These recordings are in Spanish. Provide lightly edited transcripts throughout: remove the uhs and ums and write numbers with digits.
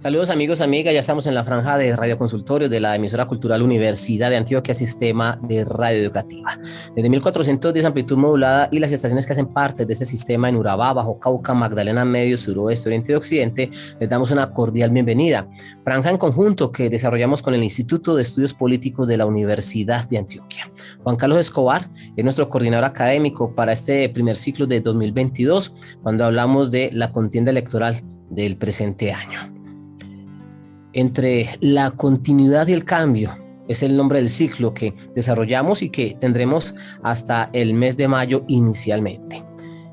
Saludos amigos, amigas, ya estamos en la franja de Radio Consultorio de la emisora cultural Universidad de Antioquia, Sistema de Radio Educativa. Desde 1410 amplitud modulada y las estaciones que hacen parte de este sistema en Urabá, Bajo Cauca, Magdalena Medio, Suroeste, Oriente y Occidente, les damos una cordial bienvenida. Franja en conjunto que desarrollamos con el Instituto de Estudios Políticos de la Universidad de Antioquia. Juan Carlos Escobar es nuestro coordinador académico para este primer ciclo de 2022, cuando hablamos de la contienda electoral del presente año. Entre la continuidad y el cambio es el nombre del ciclo que desarrollamos y que tendremos hasta el mes de mayo inicialmente.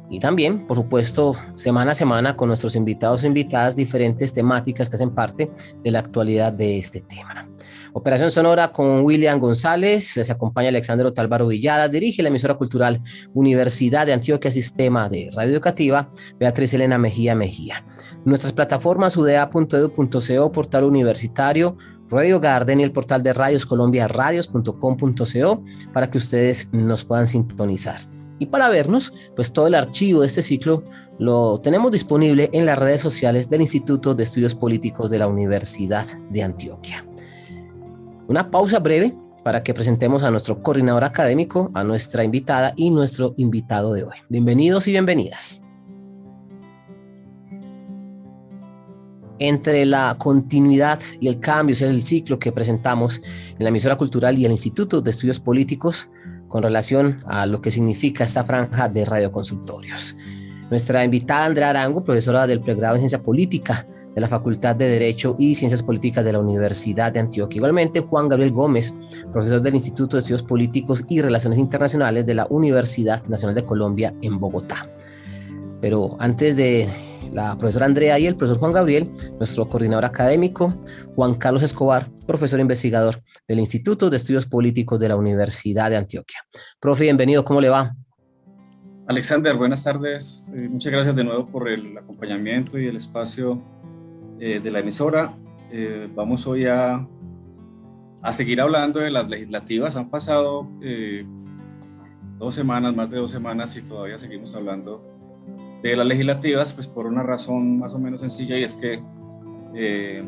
Y también, por supuesto, semana a semana con nuestros invitados e invitadas, diferentes temáticas que hacen parte de la actualidad de este tema. Operación Sonora con William González, les acompaña Alexander Otálvaro Villada, dirige la emisora cultural Universidad de Antioquia, Sistema de Radio Educativa, Beatriz Elena Mejía. Nuestras plataformas udea.edu.co, portal universitario, Radio Garden y el portal de Radios Colombia, radios.com.co, para que ustedes nos puedan sintonizar. Y para vernos, pues todo el archivo de este ciclo lo tenemos disponible en las redes sociales del Instituto de Estudios Políticos de la Universidad de Antioquia. Una pausa breve para que presentemos a nuestro coordinador académico, a nuestra invitada y nuestro invitado de hoy. Bienvenidos y bienvenidas. Entre la continuidad y el cambio, es el ciclo que presentamos en la emisora cultural y el Instituto de Estudios Políticos con relación a lo que significa esta franja de radioconsultorios. Nuestra invitada Andrea Arango, profesora del pregrado en Ciencia Política de la Facultad de Derecho y Ciencias Políticas de la Universidad de Antioquia. Igualmente, Juan Gabriel Gómez, profesor del Instituto de Estudios Políticos y Relaciones Internacionales de la Universidad Nacional de Colombia en Bogotá. Pero antes de la profesora Andrea y el profesor Juan Gabriel, nuestro coordinador académico, Juan Carlos Escobar, profesor investigador del Instituto de Estudios Políticos de la Universidad de Antioquia. Profe, bienvenido, ¿cómo le va? Alexander, buenas tardes. Muchas gracias de nuevo por el acompañamiento y el espacio de la emisora. Vamos hoy a seguir hablando de las legislativas. Han pasado 2 semanas, más de 2 semanas, y todavía seguimos hablando de las legislativas, pues por una razón más o menos sencilla, y es que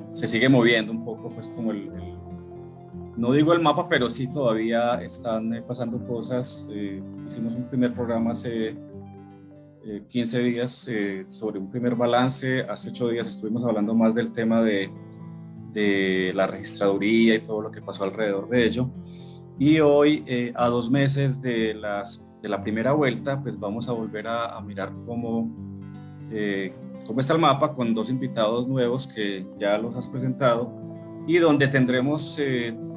se sigue moviendo un poco, pues como no digo el mapa, pero sí todavía están pasando cosas. Hicimos un primer programa hace 15 días sobre un primer balance. Hace 8 días estuvimos hablando más del tema de la registraduría y todo lo que pasó alrededor de ello. Y hoy, a 2 meses de la primera vuelta, pues vamos a volver a mirar cómo está el mapa, con 2 invitados nuevos que ya los has presentado, y donde tendremos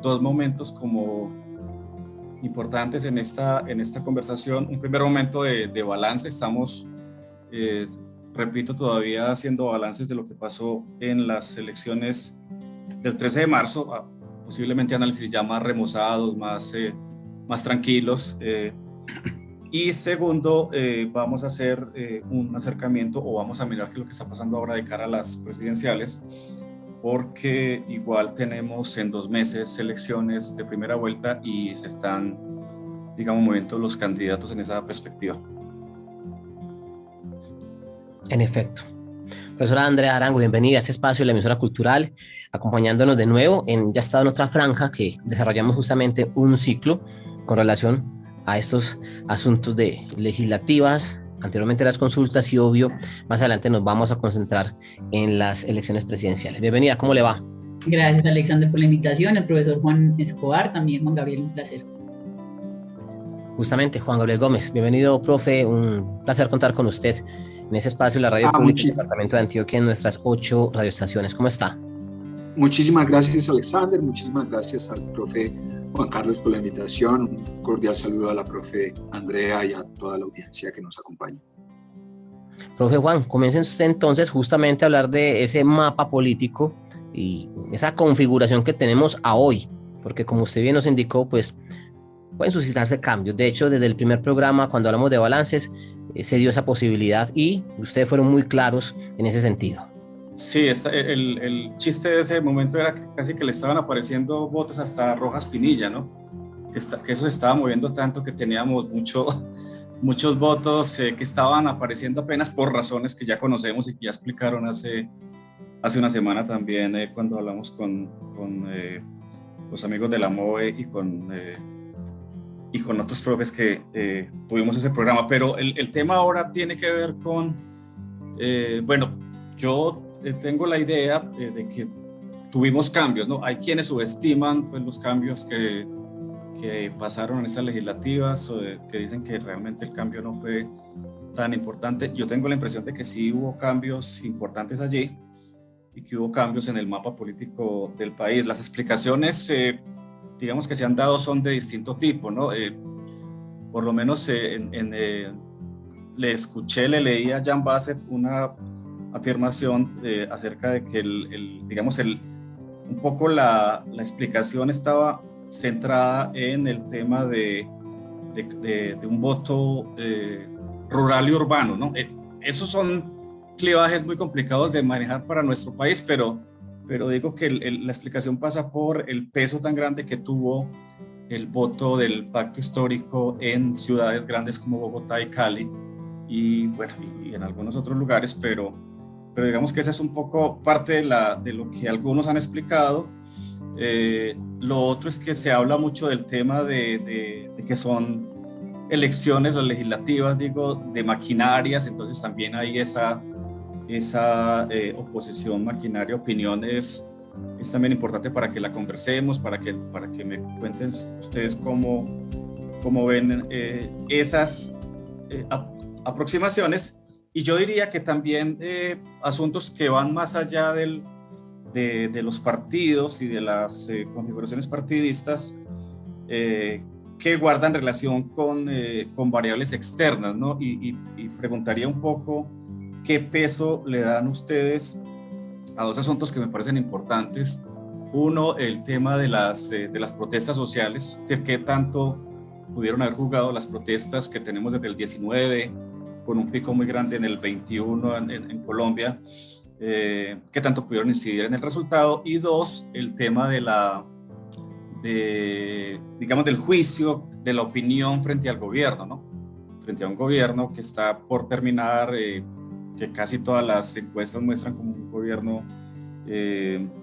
2 momentos como importantes en esta conversación. Un primer momento de balance. Estamos, repito, todavía haciendo balances de lo que pasó en las elecciones del 13 de marzo, posiblemente análisis ya más remozados, más tranquilos. Y segundo, vamos a hacer un acercamiento, o vamos a mirar qué es lo que está pasando ahora de cara a las presidenciales, porque igual tenemos en 2 meses elecciones de primera vuelta y se están, digamos, moviendo los candidatos en esa perspectiva. En efecto. Profesora Andrea Arango, bienvenida a este espacio de la emisora cultural, acompañándonos de nuevo. Ya ha estado en otra franja que desarrollamos justamente un ciclo con relación a estos asuntos de legislativas, anteriormente las consultas, y obvio, más adelante nos vamos a concentrar en las elecciones presidenciales. Bienvenida, ¿cómo le va? Gracias, Alexander, por la invitación. El profesor Juan Escobar, también Juan Gabriel, un placer. Justamente, Juan Gabriel Gómez, bienvenido, profe, un placer contar con usted en ese espacio de la Radio Pública del Departamento de Antioquia, en nuestras 8 radioestaciones. ¿Cómo está? Muchísimas gracias, Alexander, muchísimas gracias al profe Juan Carlos por la invitación. Un cordial saludo a la profe Andrea y a toda la audiencia que nos acompaña. Profe Juan, comiencen usted entonces justamente a hablar de ese mapa político y esa configuración que tenemos a hoy, porque como usted bien nos indicó, pues pueden suscitarse cambios. De hecho, desde el primer programa, cuando hablamos de balances, se dio esa posibilidad y ustedes fueron muy claros en ese sentido. Sí, el chiste de ese momento era que casi que le estaban apareciendo votos hasta Rojas Pinilla, ¿no? Que eso se estaba moviendo tanto que teníamos muchos votos que estaban apareciendo apenas por razones que ya conocemos y que ya explicaron hace hace una semana también cuando hablamos con los amigos de la MOE y con otros profes que tuvimos ese programa. Pero el tema ahora tiene que ver con, bueno, yo tengo la idea de que tuvimos cambios, ¿no? Hay quienes subestiman pues, los cambios que pasaron en estas legislativas, que dicen que realmente el cambio no fue tan importante. Yo tengo la impresión de que sí hubo cambios importantes allí y que hubo cambios en el mapa político del país. Las explicaciones, digamos que se han dado son de distinto tipo, ¿no? Por lo menos le leí a Jean Bassett una afirmación acerca de que un poco la explicación estaba centrada en el tema de un voto rural y urbano, ¿no? Esos son clivajes muy complicados de manejar para nuestro país, pero digo que la explicación pasa por el peso tan grande que tuvo el voto del pacto histórico en ciudades grandes como Bogotá y Cali, y bueno, y en algunos otros lugares, pero digamos que esa es un poco parte de lo que algunos han explicado. Lo otro es que se habla mucho del tema de que son elecciones, las legislativas, digo, de maquinarias, entonces también hay esa oposición maquinaria-opinión es también importante para que la conversemos, para que me cuenten ustedes cómo ven esas aproximaciones. Y yo diría que también asuntos que van más allá de los partidos y de las configuraciones partidistas que guardan relación con variables externas, ¿no? Y preguntaría un poco qué peso le dan ustedes a dos asuntos que me parecen importantes. Uno, el tema de las protestas sociales, es decir, qué tanto pudieron haber jugado las protestas que tenemos desde el 19, con un pico muy grande en el 21 en Colombia, qué tanto pudieron incidir en el resultado. Y dos, el tema digamos, del juicio, de la opinión frente al gobierno, ¿no? Frente a un gobierno que está por terminar, que casi todas las encuestas muestran como un gobierno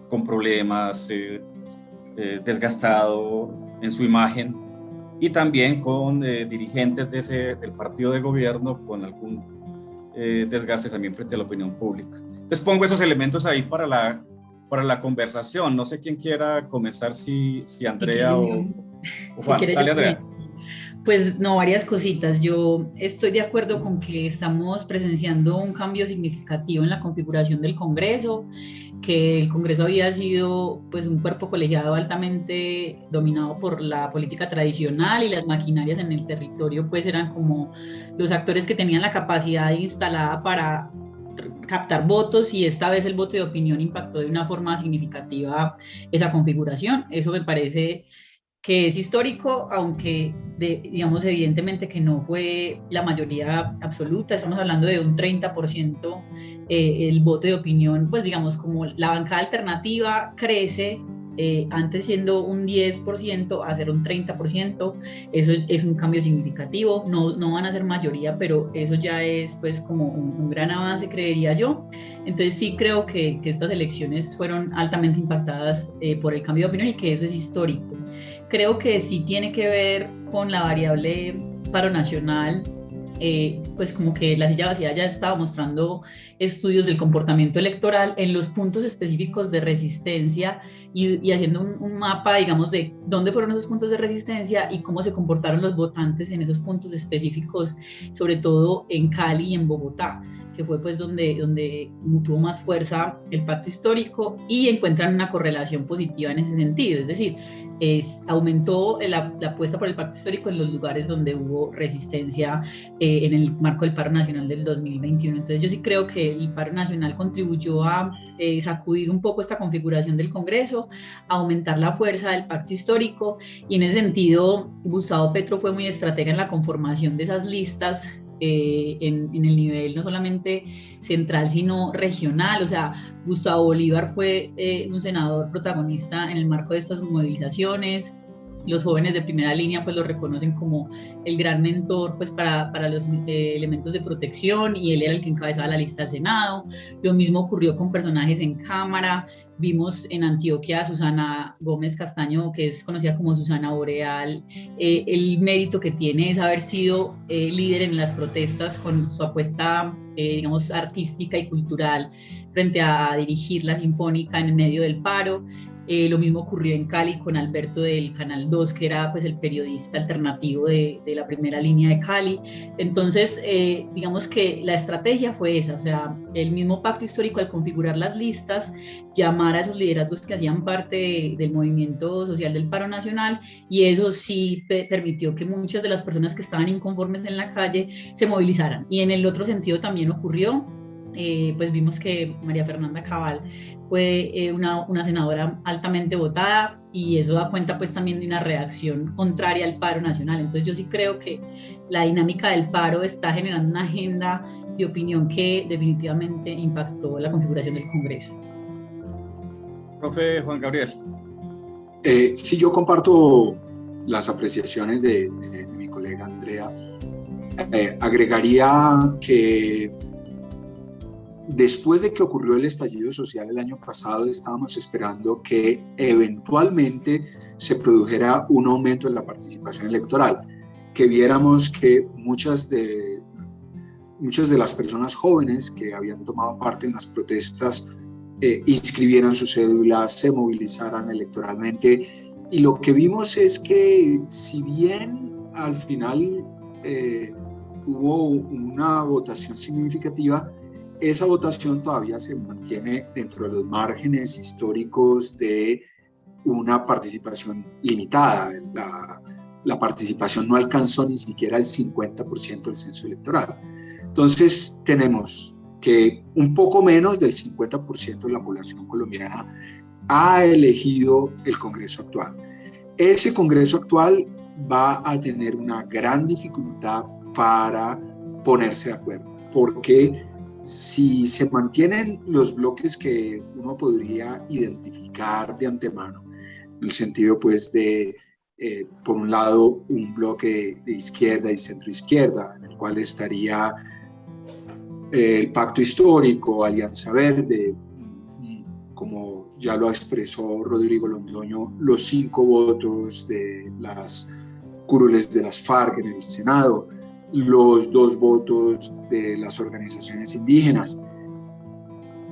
con problemas, desgastado en su imagen, y también con dirigentes del partido de gobierno con algún desgaste también frente a la opinión pública. Entonces pongo esos elementos ahí para la conversación. No sé quién quiera comenzar, si Andrea o Juan. Dale, Andrea. Pues no, varias cositas. Yo estoy de acuerdo con que estamos presenciando un cambio significativo en la configuración del Congreso, que el Congreso había sido pues un cuerpo colegiado altamente dominado por la política tradicional, y las maquinarias en el territorio pues eran como los actores que tenían la capacidad instalada para captar votos, y esta vez el voto de opinión impactó de una forma significativa esa configuración. Eso me parece que es histórico, aunque digamos evidentemente que no fue la mayoría absoluta. Estamos hablando de un 30% el voto de opinión, pues digamos como la bancada alternativa crece, antes siendo un 10% a ser un 30%, eso es un cambio significativo. No van a ser mayoría, pero eso ya es pues como un gran avance, creería yo. Entonces sí creo que estas elecciones fueron altamente impactadas por el cambio de opinión, y que eso es histórico. Creo que sí tiene que ver con la variable paro nacional. Pues como que la silla vacía ya estaba mostrando estudios del comportamiento electoral en los puntos específicos de resistencia, y haciendo un mapa, digamos, de dónde fueron esos puntos de resistencia y cómo se comportaron los votantes en esos puntos específicos, sobre todo en Cali y en Bogotá, que fue pues donde tuvo más fuerza el pacto histórico, y encuentran una correlación positiva en ese sentido. Es decir, aumentó la apuesta por el pacto histórico en los lugares donde hubo resistencia en el marco del paro nacional del 2021. Entonces yo sí creo que el paro nacional contribuyó a sacudir un poco esta configuración del Congreso, a aumentar la fuerza del pacto histórico, y en ese sentido Gustavo Petro fue muy estratega en la conformación de esas listas en el nivel no solamente central sino regional. O sea, Gustavo Bolívar fue un senador protagonista en el marco de estas movilizaciones. los jóvenes de primera línea pues lo reconocen como el gran mentor pues para los elementos de protección, y él era el que encabezaba la lista del Senado. Lo mismo ocurrió con personajes en Cámara. Vimos en Antioquia a Susana Gómez Castaño, que es conocida como Susana Boreal. El mérito que tiene es haber sido líder en las protestas con su apuesta digamos artística y cultural frente a dirigir la Sinfónica en medio del paro. Lo mismo ocurrió en Cali con Alberto del Canal 2, que era pues el periodista alternativo de la primera línea de Cali. Entonces, digamos que la estrategia fue esa, o sea, el mismo pacto histórico al configurar las listas, llamar a esos liderazgos que hacían parte del movimiento social del paro nacional, y eso sí permitió que muchas de las personas que estaban inconformes en la calle se movilizaran. Y en el otro sentido también ocurrió, pues vimos que María Fernanda Cabal fue una senadora altamente votada, y eso da cuenta pues también de una reacción contraria al paro nacional. Entonces yo sí creo que la dinámica del paro está generando una agenda de opinión que definitivamente impactó la configuración del Congreso. Profe Juan Gabriel. Sí, yo comparto las apreciaciones de mi colega Andrea. Agregaría que después de que ocurrió el estallido social el año pasado, estábamos esperando que eventualmente se produjera un aumento en la participación electoral, que viéramos que muchas de las personas jóvenes que habían tomado parte en las protestas inscribieran su cédula, se movilizaran electoralmente, y lo que vimos es que si bien al final hubo una votación significativa, esa votación todavía se mantiene dentro de los márgenes históricos de una participación limitada. La participación no alcanzó ni siquiera el 50% del censo electoral. Entonces tenemos que un poco menos del 50% de la población colombiana ha elegido el Congreso actual. Ese Congreso actual va a tener una gran dificultad para ponerse de acuerdo, porque si se mantienen los bloques que uno podría identificar de antemano, en el sentido pues de, por un lado, un bloque de izquierda y centroizquierda, en el cual estaría el Pacto Histórico, Alianza Verde, como ya lo expresó Rodrigo Londoño, los 5 votos de las curules de las FARC en el Senado, los 2 votos de las organizaciones indígenas.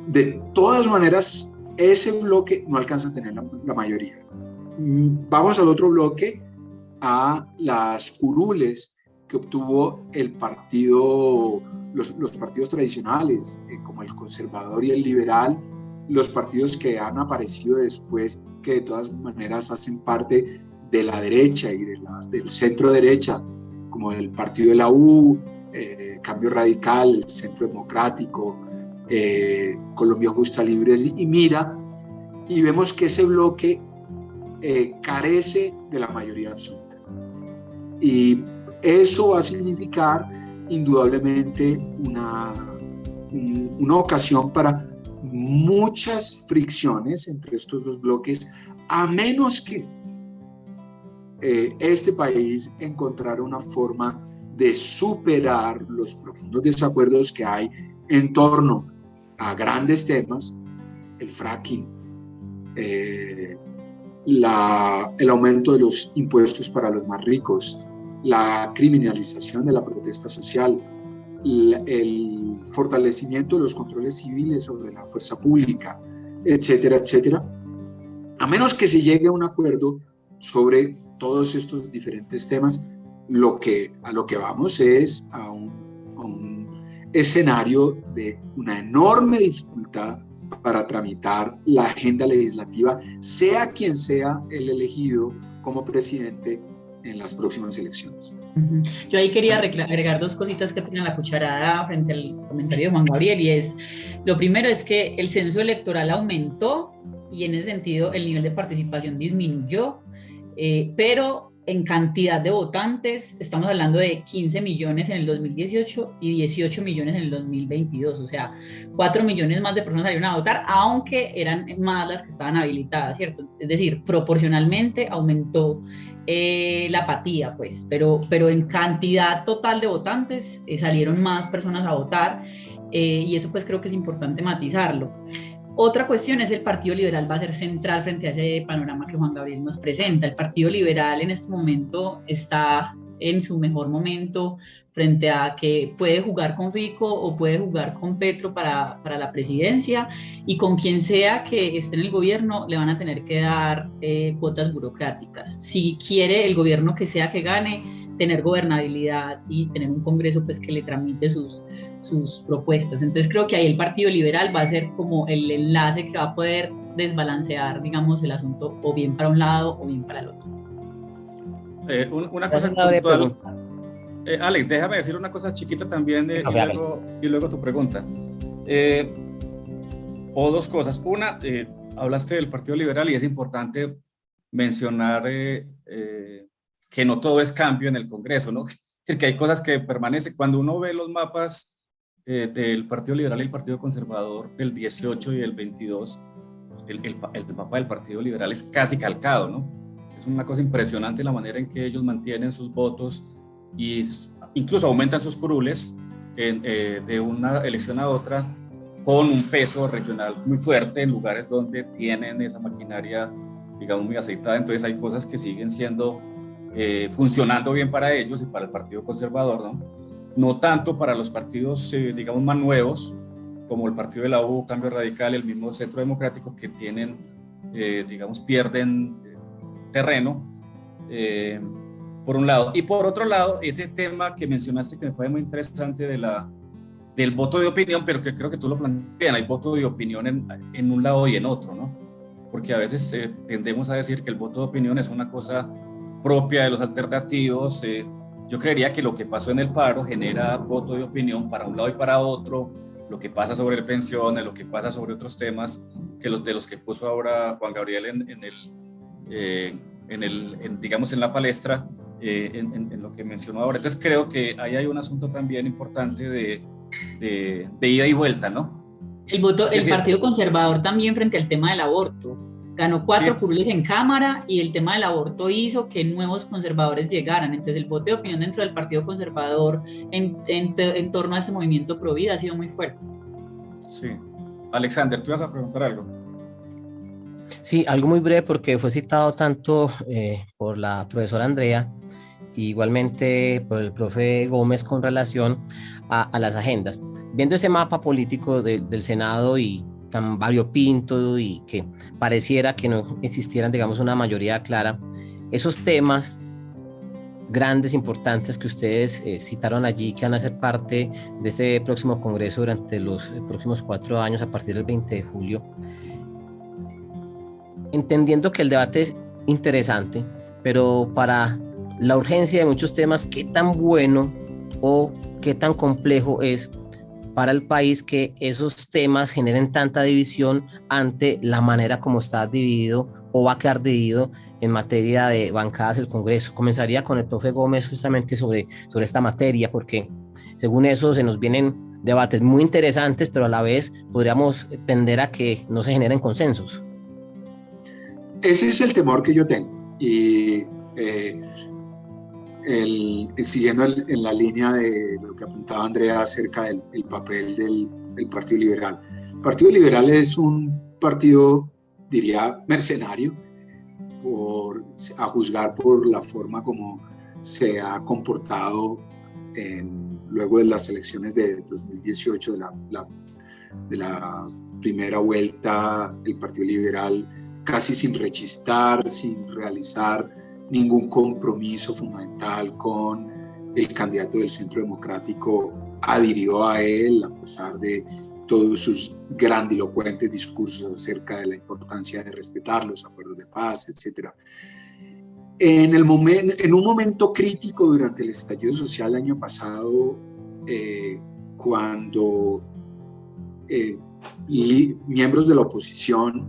De todas maneras, ese bloque no alcanza a tener la mayoría. Vamos al otro bloque, a las curules que obtuvo el partido, los partidos tradicionales, como el conservador y el liberal, los partidos que han aparecido después, que de todas maneras hacen parte de la derecha y del centro derecha, como el partido de la U, Cambio Radical, el Centro Democrático, Colombia Justa, Libres y Mira, y vemos que ese bloque carece de la mayoría absoluta. Y eso va a significar indudablemente una ocasión para muchas fricciones entre estos dos bloques, a menos que este país encontrara una forma de superar los profundos desacuerdos que hay en torno a grandes temas, el fracking, el aumento de los impuestos para los más ricos, la criminalización de la protesta social, el fortalecimiento de los controles civiles sobre la fuerza pública, etcétera, etcétera. A menos que se llegue a un acuerdo sobre todos estos diferentes temas, a lo que vamos es a un escenario de una enorme dificultad para tramitar la agenda legislativa, sea quien sea el elegido como presidente en las próximas elecciones. Yo ahí quería agregar 2 cositas que tienen la cucharada frente al comentario de Juan Gabriel, y es, lo primero es que el censo electoral aumentó y en ese sentido el nivel de participación disminuyó, pero en cantidad de votantes, estamos hablando de 15 millones en el 2018 y 18 millones en el 2022, o sea, 4 millones más de personas salieron a votar, aunque eran más las que estaban habilitadas, ¿cierto? Es decir, proporcionalmente aumentó la apatía, pues, pero en cantidad total de votantes salieron más personas a votar, y eso pues creo que es importante matizarlo. Otra cuestión es el Partido Liberal va a ser central frente a ese panorama que Juan Gabriel nos presenta. El Partido Liberal en este momento está en su mejor momento frente a que puede jugar con Fico o puede jugar con Petro para la presidencia, y con quien sea que esté en el gobierno le van a tener que dar cuotas burocráticas. Si quiere el gobierno que sea que gane, tener gobernabilidad y tener un Congreso pues que le tramite sus propuestas. Entonces creo que ahí el Partido Liberal va a ser como el enlace que va a poder desbalancear, digamos, el asunto o bien para un lado o bien para el otro. Una cosa puntual. Alex, déjame decir una cosa chiquita también y luego tu pregunta. O dos cosas. Una, hablaste del Partido Liberal y es importante mencionar que no todo es cambio en el Congreso, ¿no? Es decir, que hay cosas que permanecen. Cuando uno ve los mapas del Partido Liberal y el Partido Conservador del 18 y del 22, el mapa del Partido Liberal es casi calcado, ¿no? Es una cosa impresionante la manera en que ellos mantienen sus votos y incluso aumentan sus curules de una elección a otra, con un peso regional muy fuerte en lugares donde tienen esa maquinaria, digamos, muy aceitada. Entonces hay cosas que siguen siendo funcionando bien para ellos y para el Partido Conservador, ¿no? No tanto para los partidos, digamos, más nuevos, como el Partido de la U, Cambio Radical, el mismo Centro Democrático, que tienen, digamos, pierden terreno, por un lado. Y por otro lado, ese tema que mencionaste que me fue muy interesante del voto de opinión, pero que creo que tú lo planteas bien, hay voto de opinión en un lado y en otro, ¿no? Porque a veces tendemos a decir que el voto de opinión es una cosa propia de los alternativos. Yo creería que lo que pasó en el paro genera voto de opinión para un lado y para otro, lo que pasa sobre pensiones, lo que pasa sobre otros temas, que de los que puso ahora Juan Gabriel digamos, en la palestra, en lo que mencionó ahora. Entonces creo que ahí hay un asunto también importante de ida y vuelta, ¿no? El Partido Conservador también frente al tema del aborto. Ganó 4 curules en Cámara, y el tema del aborto hizo que nuevos conservadores llegaran. Entonces el voto de opinión dentro del Partido Conservador en torno a este movimiento pro vida ha sido muy fuerte. Sí. Alexander, ¿tú ibas a preguntar algo? Sí, algo muy breve porque fue citado tanto por la profesora Andrea, igualmente por el profe Gómez, con relación a las agendas. Viendo ese mapa político del Senado y tan variopinto, y que pareciera que no existieran, digamos, una mayoría clara, esos temas grandes, importantes que ustedes citaron allí, que van a ser parte de este próximo Congreso durante los próximos 4 años a partir del 20 de julio, entendiendo que el debate es interesante, pero para la urgencia de muchos temas, ¿qué tan bueno o qué tan complejo es para el país que esos temas generen tanta división ante la manera como está dividido o va a quedar dividido en materia de bancadas del Congreso? Comenzaría con el profe Gómez justamente sobre esta materia, porque según eso se nos vienen debates muy interesantes, pero a la vez podríamos tender a que no se generen consensos. Ese es el temor que yo tengo, y siguiendo en la línea de lo que apuntaba Andrea acerca del papel del Partido Liberal. El Partido Liberal es un partido, diría, mercenario, a juzgar por la forma como se ha comportado luego de las elecciones de 2018, de la primera vuelta. El Partido Liberal, casi sin rechistar, sin realizar ningún compromiso fundamental con el candidato del Centro Democrático, adhirió a él a pesar de todos sus grandilocuentes discursos acerca de la importancia de respetar los acuerdos de paz, etc. En un momento crítico durante el estallido social el año pasado, cuando miembros de la oposición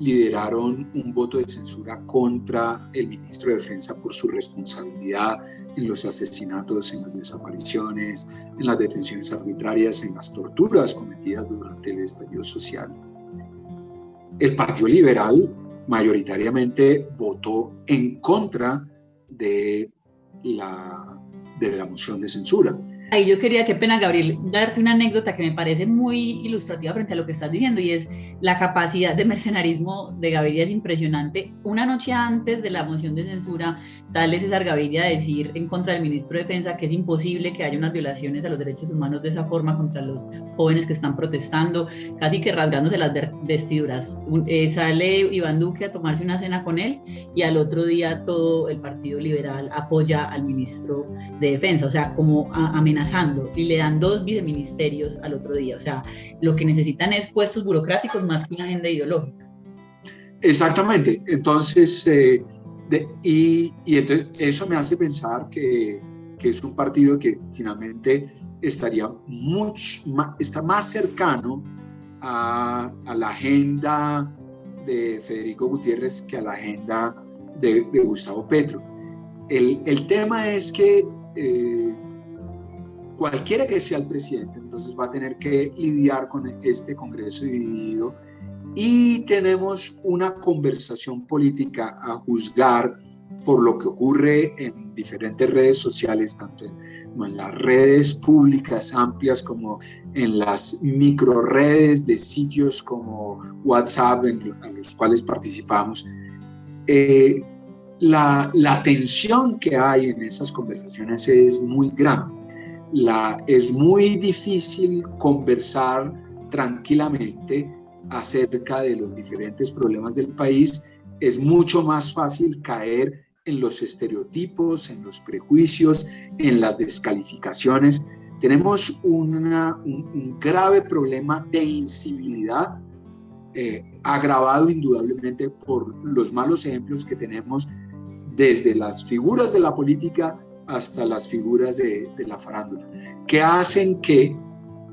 lideraron un voto de censura contra el ministro de Defensa por su responsabilidad en los asesinatos, en las desapariciones, en las detenciones arbitrarias, en las torturas cometidas durante el estallido social. El Partido Liberal mayoritariamente votó en contra de la moción de censura. Ahí yo quería, qué pena, Gabriel, darte una anécdota que me parece muy ilustrativa frente a lo que estás diciendo, y es la capacidad de mercenarismo de Gaviria. Es impresionante. Una noche antes de la moción de censura sale César Gaviria a decir en contra del ministro de Defensa que es imposible que haya unas violaciones a los derechos humanos de esa forma contra los jóvenes que están protestando, casi que rasgándose las vestiduras. Sale Iván Duque a tomarse una cena con él, y al otro día todo el Partido Liberal apoya al ministro de Defensa, o sea, como amenazando, y le dan 2 viceministerios al otro día. O sea, lo que necesitan es puestos burocráticos más que una agenda ideológica. Exactamente. Entonces, entonces eso me hace pensar que es un partido que finalmente está más cercano a la agenda de Federico Gutiérrez que a la agenda de Gustavo Petro. El tema es que cualquiera que sea el presidente, entonces va a tener que lidiar con este Congreso dividido, y tenemos una conversación política a juzgar por lo que ocurre en diferentes redes sociales, tanto en las redes públicas amplias como en las microredes de sitios como WhatsApp en los cuales participamos. La tensión que hay en esas conversaciones es muy grande. Es muy difícil conversar tranquilamente acerca de los diferentes problemas del país. Es mucho más fácil caer en los estereotipos, en los prejuicios, en las descalificaciones. Tenemos un grave problema de incivilidad, agravado indudablemente por los malos ejemplos que tenemos desde las figuras de la política hasta las figuras de la farándula, que hacen que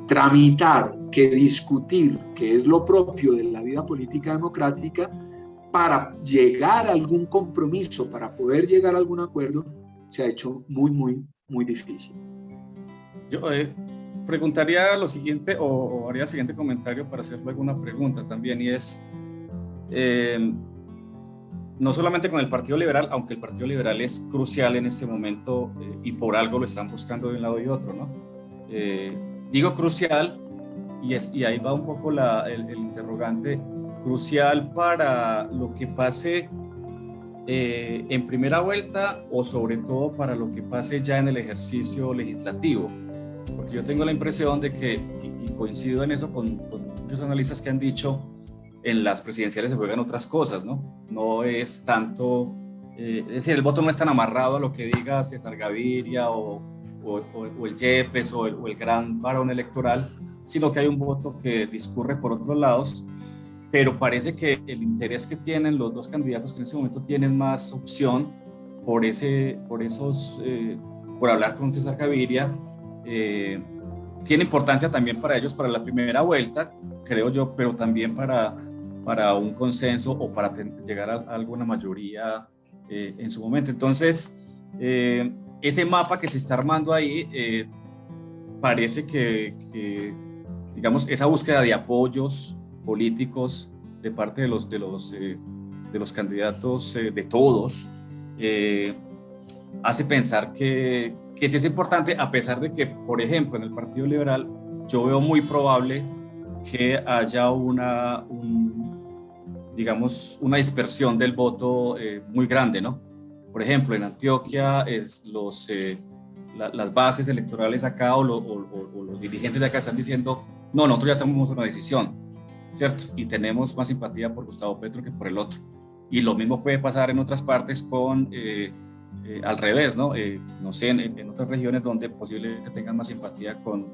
tramitar, que discutir, que es lo propio de la vida política democrática, para llegar a algún compromiso, para poder llegar a algún acuerdo, se ha hecho muy, muy, muy difícil. Yo preguntaría lo siguiente, o haría el siguiente comentario para hacerle alguna pregunta también, y es, no solamente con el Partido Liberal, aunque el Partido Liberal es crucial en este momento, y por algo lo están buscando de un lado y otro, ¿no? Digo crucial, y ahí va un poco el interrogante, crucial para lo que pase en primera vuelta, o sobre todo para lo que pase ya en el ejercicio legislativo, porque yo tengo la impresión de que, y coincido en eso con muchos analistas que han dicho, en las presidenciales se juegan otras cosas, ¿no? No es tanto, es decir, el voto no es tan amarrado a lo que diga César Gaviria o el Yepes o el gran varón electoral, sino que hay un voto que discurre por otros lados, pero parece que el interés que tienen los dos candidatos que en ese momento tienen más opción por hablar con César Gaviria, tiene importancia también para ellos para la primera vuelta, creo yo, pero también para un consenso o para llegar a alguna mayoría en su momento. Entonces, ese mapa que se está armando ahí, parece que digamos, esa búsqueda de apoyos políticos de parte de los candidatos, de todos, hace pensar que sí es importante, a pesar de que, por ejemplo, en el Partido Liberal yo veo muy probable que haya una dispersión del voto muy grande, ¿no? Por ejemplo, en Antioquia las bases electorales acá o los dirigentes de acá están diciendo, no, nosotros ya tomamos una decisión, ¿cierto? Y tenemos más simpatía por Gustavo Petro que por el otro. Y lo mismo puede pasar en otras partes al revés, ¿no? No sé, en otras regiones donde posiblemente tengan más simpatía con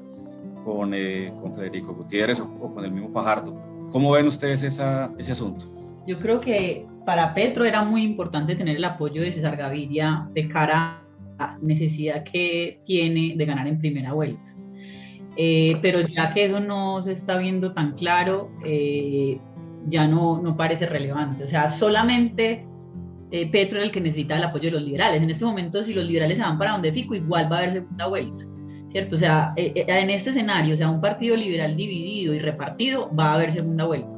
Federico Gutiérrez o con el mismo Fajardo. ¿Cómo ven ustedes ese asunto? Yo creo que para Petro era muy importante tener el apoyo de César Gaviria de cara a la necesidad que tiene de ganar en primera vuelta. Pero ya que eso no se está viendo tan claro, ya no parece relevante. O sea, solamente Petro era el que necesita el apoyo de los liberales. En este momento, si los liberales se van para donde Fico, igual va a haber segunda vuelta, ¿cierto? O sea, en este escenario, o sea, un partido liberal dividido y repartido, va a haber segunda vuelta.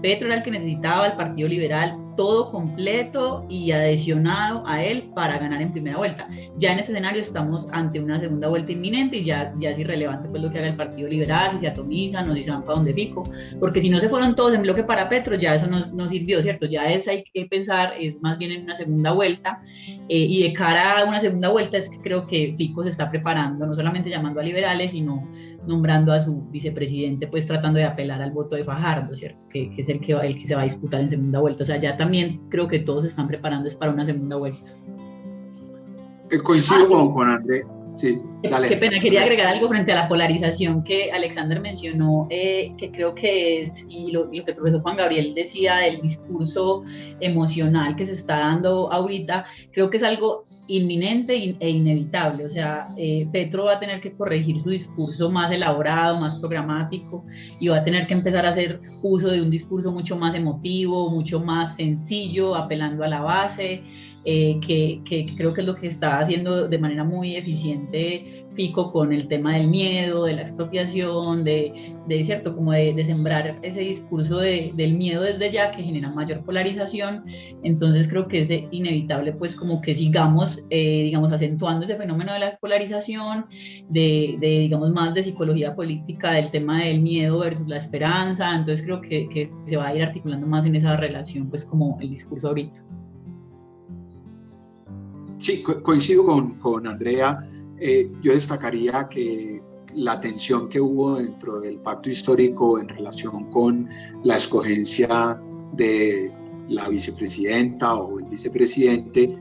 Petro era el que necesitaba el Partido Liberal todo completo y adhesionado a él para ganar en primera vuelta. Ya en ese escenario estamos ante una segunda vuelta inminente y ya es irrelevante pues lo que haga el Partido Liberal, si se atomizan o si se van para donde Fico, porque si no se fueron todos en bloque para Petro, ya eso no sirvió, ¿cierto? Ya hay que pensar, es más bien en una segunda vuelta, y de cara a una segunda vuelta es que creo que Fico se está preparando, no solamente llamando a liberales, sino nombrando a su vicepresidente, pues tratando de apelar al voto de Fajardo, ¿cierto? Que es el que se va a disputar en segunda vuelta. O sea, ya también creo que todos se están preparando es para una segunda vuelta. Coincido con André. Sí, dale. Qué pena, quería agregar algo frente a la polarización que Alexander mencionó, que creo que es, y lo que el profesor Juan Gabriel decía del discurso emocional que se está dando ahorita, creo que es algo inminente e inevitable. O sea, Petro va a tener que corregir su discurso más elaborado, más programático, y va a tener que empezar a hacer uso de un discurso mucho más emotivo, mucho más sencillo, apelando a la base, que creo que es lo que está haciendo de manera muy eficiente Fico con el tema del miedo, de la expropiación, de cierto, como de sembrar ese discurso del miedo desde ya, que genera mayor polarización. Entonces creo que es inevitable pues como que sigamos digamos acentuando ese fenómeno de la polarización, digamos más de psicología política, del tema del miedo versus la esperanza. Entonces creo que se va a ir articulando más en esa relación pues como el discurso ahorita. Sí, coincido con Andrea. Yo destacaría que la tensión que hubo dentro del pacto histórico en relación con la escogencia de la vicepresidenta o el vicepresidente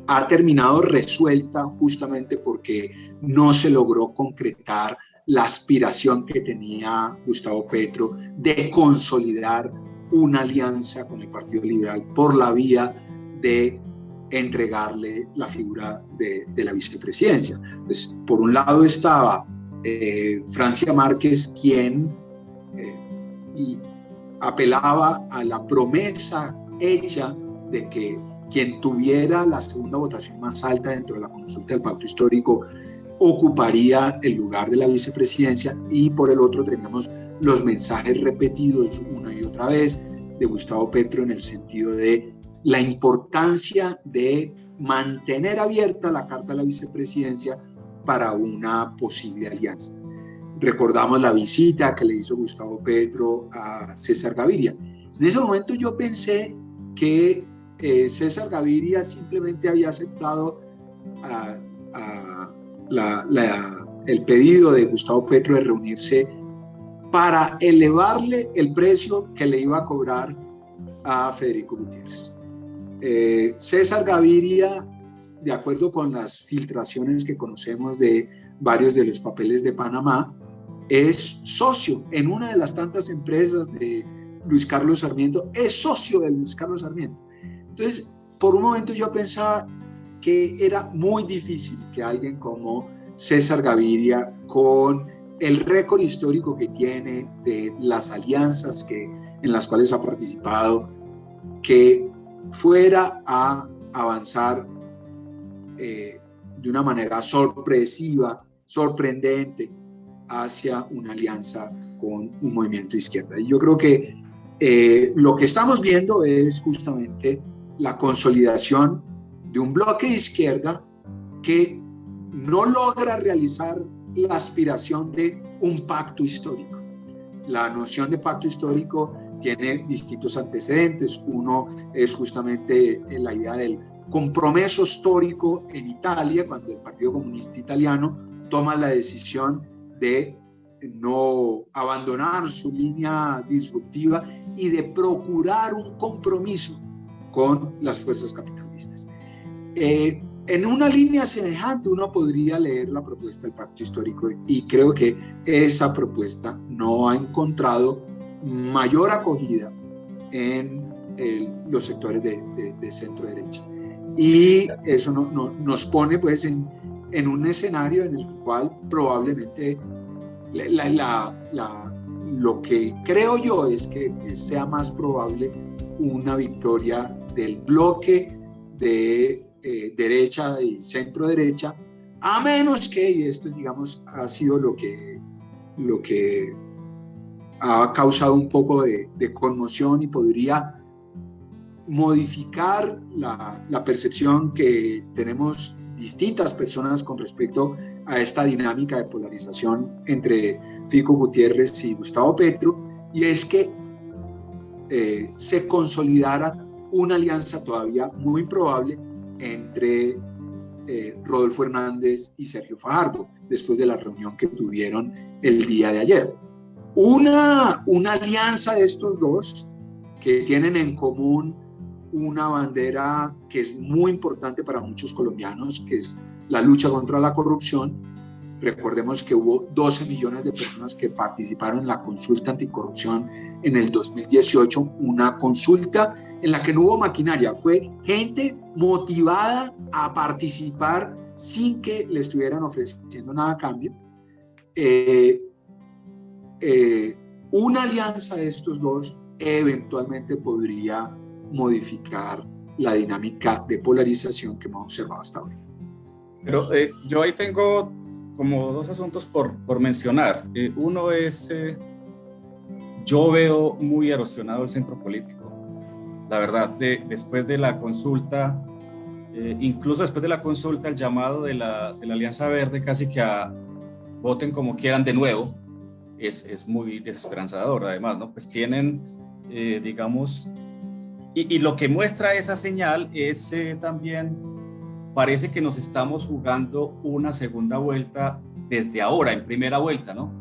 ha terminado resuelta justamente porque no se logró concretar la aspiración que tenía Gustavo Petro de consolidar una alianza con el Partido Liberal por la vía de entregarle la figura de la vicepresidencia. Pues, por un lado estaba Francia Márquez, quien apelaba a la promesa hecha de que quien tuviera la segunda votación más alta dentro de la consulta del pacto histórico ocuparía el lugar de la vicepresidencia, y por el otro teníamos los mensajes repetidos una y otra vez de Gustavo Petro en el sentido de la importancia de mantener abierta la carta de la vicepresidencia para una posible alianza. Recordamos la visita que le hizo Gustavo Petro a César Gaviria. En ese momento yo pensé que César Gaviria simplemente había aceptado el pedido de Gustavo Petro de reunirse para elevarle el precio que le iba a cobrar a Federico Gutiérrez. César Gaviria, de acuerdo con las filtraciones que conocemos de varios de los papeles de Panamá, es socio en una de las tantas empresas de Luis Carlos Sarmiento, es socio de Luis Carlos Sarmiento. Entonces, por un momento yo pensaba que era muy difícil que alguien como César Gaviria, con el récord histórico que tiene de las alianzas en las cuales ha participado, que fuera a avanzar de una manera sorpresiva, sorprendente, hacia una alianza con un movimiento de izquierda. Y yo creo que lo que estamos viendo es justamente la consolidación de un bloque de izquierda que no logra realizar la aspiración de un pacto histórico. La noción de pacto histórico tiene distintos antecedentes. Uno es justamente la idea del compromiso histórico en Italia, cuando el Partido Comunista Italiano toma la decisión de no abandonar su línea disruptiva y de procurar un compromiso con las fuerzas capitalistas. En una línea semejante uno podría leer la propuesta del pacto histórico, y creo que esa propuesta no ha encontrado mayor acogida en los sectores de centro derecha, y eso nos pone pues en un escenario en el cual probablemente lo que creo yo es que sea más probable una victoria del bloque de derecha y centro derecha, a menos que, y esto digamos ha sido lo que ha causado un poco de conmoción y podría modificar la percepción que tenemos distintas personas con respecto a esta dinámica de polarización entre Fico Gutiérrez y Gustavo Petro, y es que se consolidara una alianza todavía muy probable entre Rodolfo Hernández y Sergio Fajardo, después de la reunión que tuvieron el día de ayer. Una alianza de estos dos que tienen en común una bandera que es muy importante para muchos colombianos, que es la lucha contra la corrupción. Recordemos que hubo 12 millones de personas que participaron en la consulta anticorrupción en el 2018, una consulta en la que no hubo maquinaria, fue gente motivada a participar sin que le estuvieran ofreciendo nada a cambio. Una alianza de estos dos eventualmente podría modificar la dinámica de polarización que hemos observado hasta ahora. Pero yo ahí tengo como dos asuntos por mencionar. Uno es, yo veo muy erosionado el centro político. La verdad, después de la consulta, incluso después de la consulta, el llamado de la Alianza Verde casi que a voten como quieran de nuevo, es muy desesperanzador además, ¿no? Pues tienen, digamos, y lo que muestra esa señal es también, parece que nos estamos jugando una segunda vuelta desde ahora, en primera vuelta, ¿no?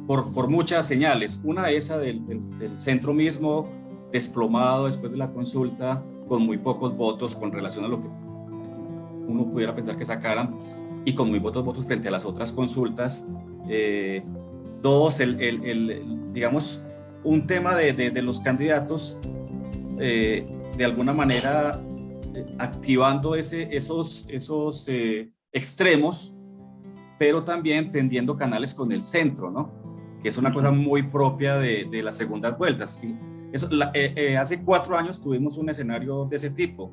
Por muchas señales. Una esa del centro mismo, desplomado después de la consulta, con muy pocos votos con relación a lo que uno pudiera pensar que sacaran, y con muy pocos votos frente a las otras consultas. Dos, digamos, un tema de los candidatos, de alguna manera activando esos extremos, pero también tendiendo canales con el centro, ¿no? Que es una cosa muy propia de las segundas vueltas. Eso, hace 4 años tuvimos un escenario de ese tipo.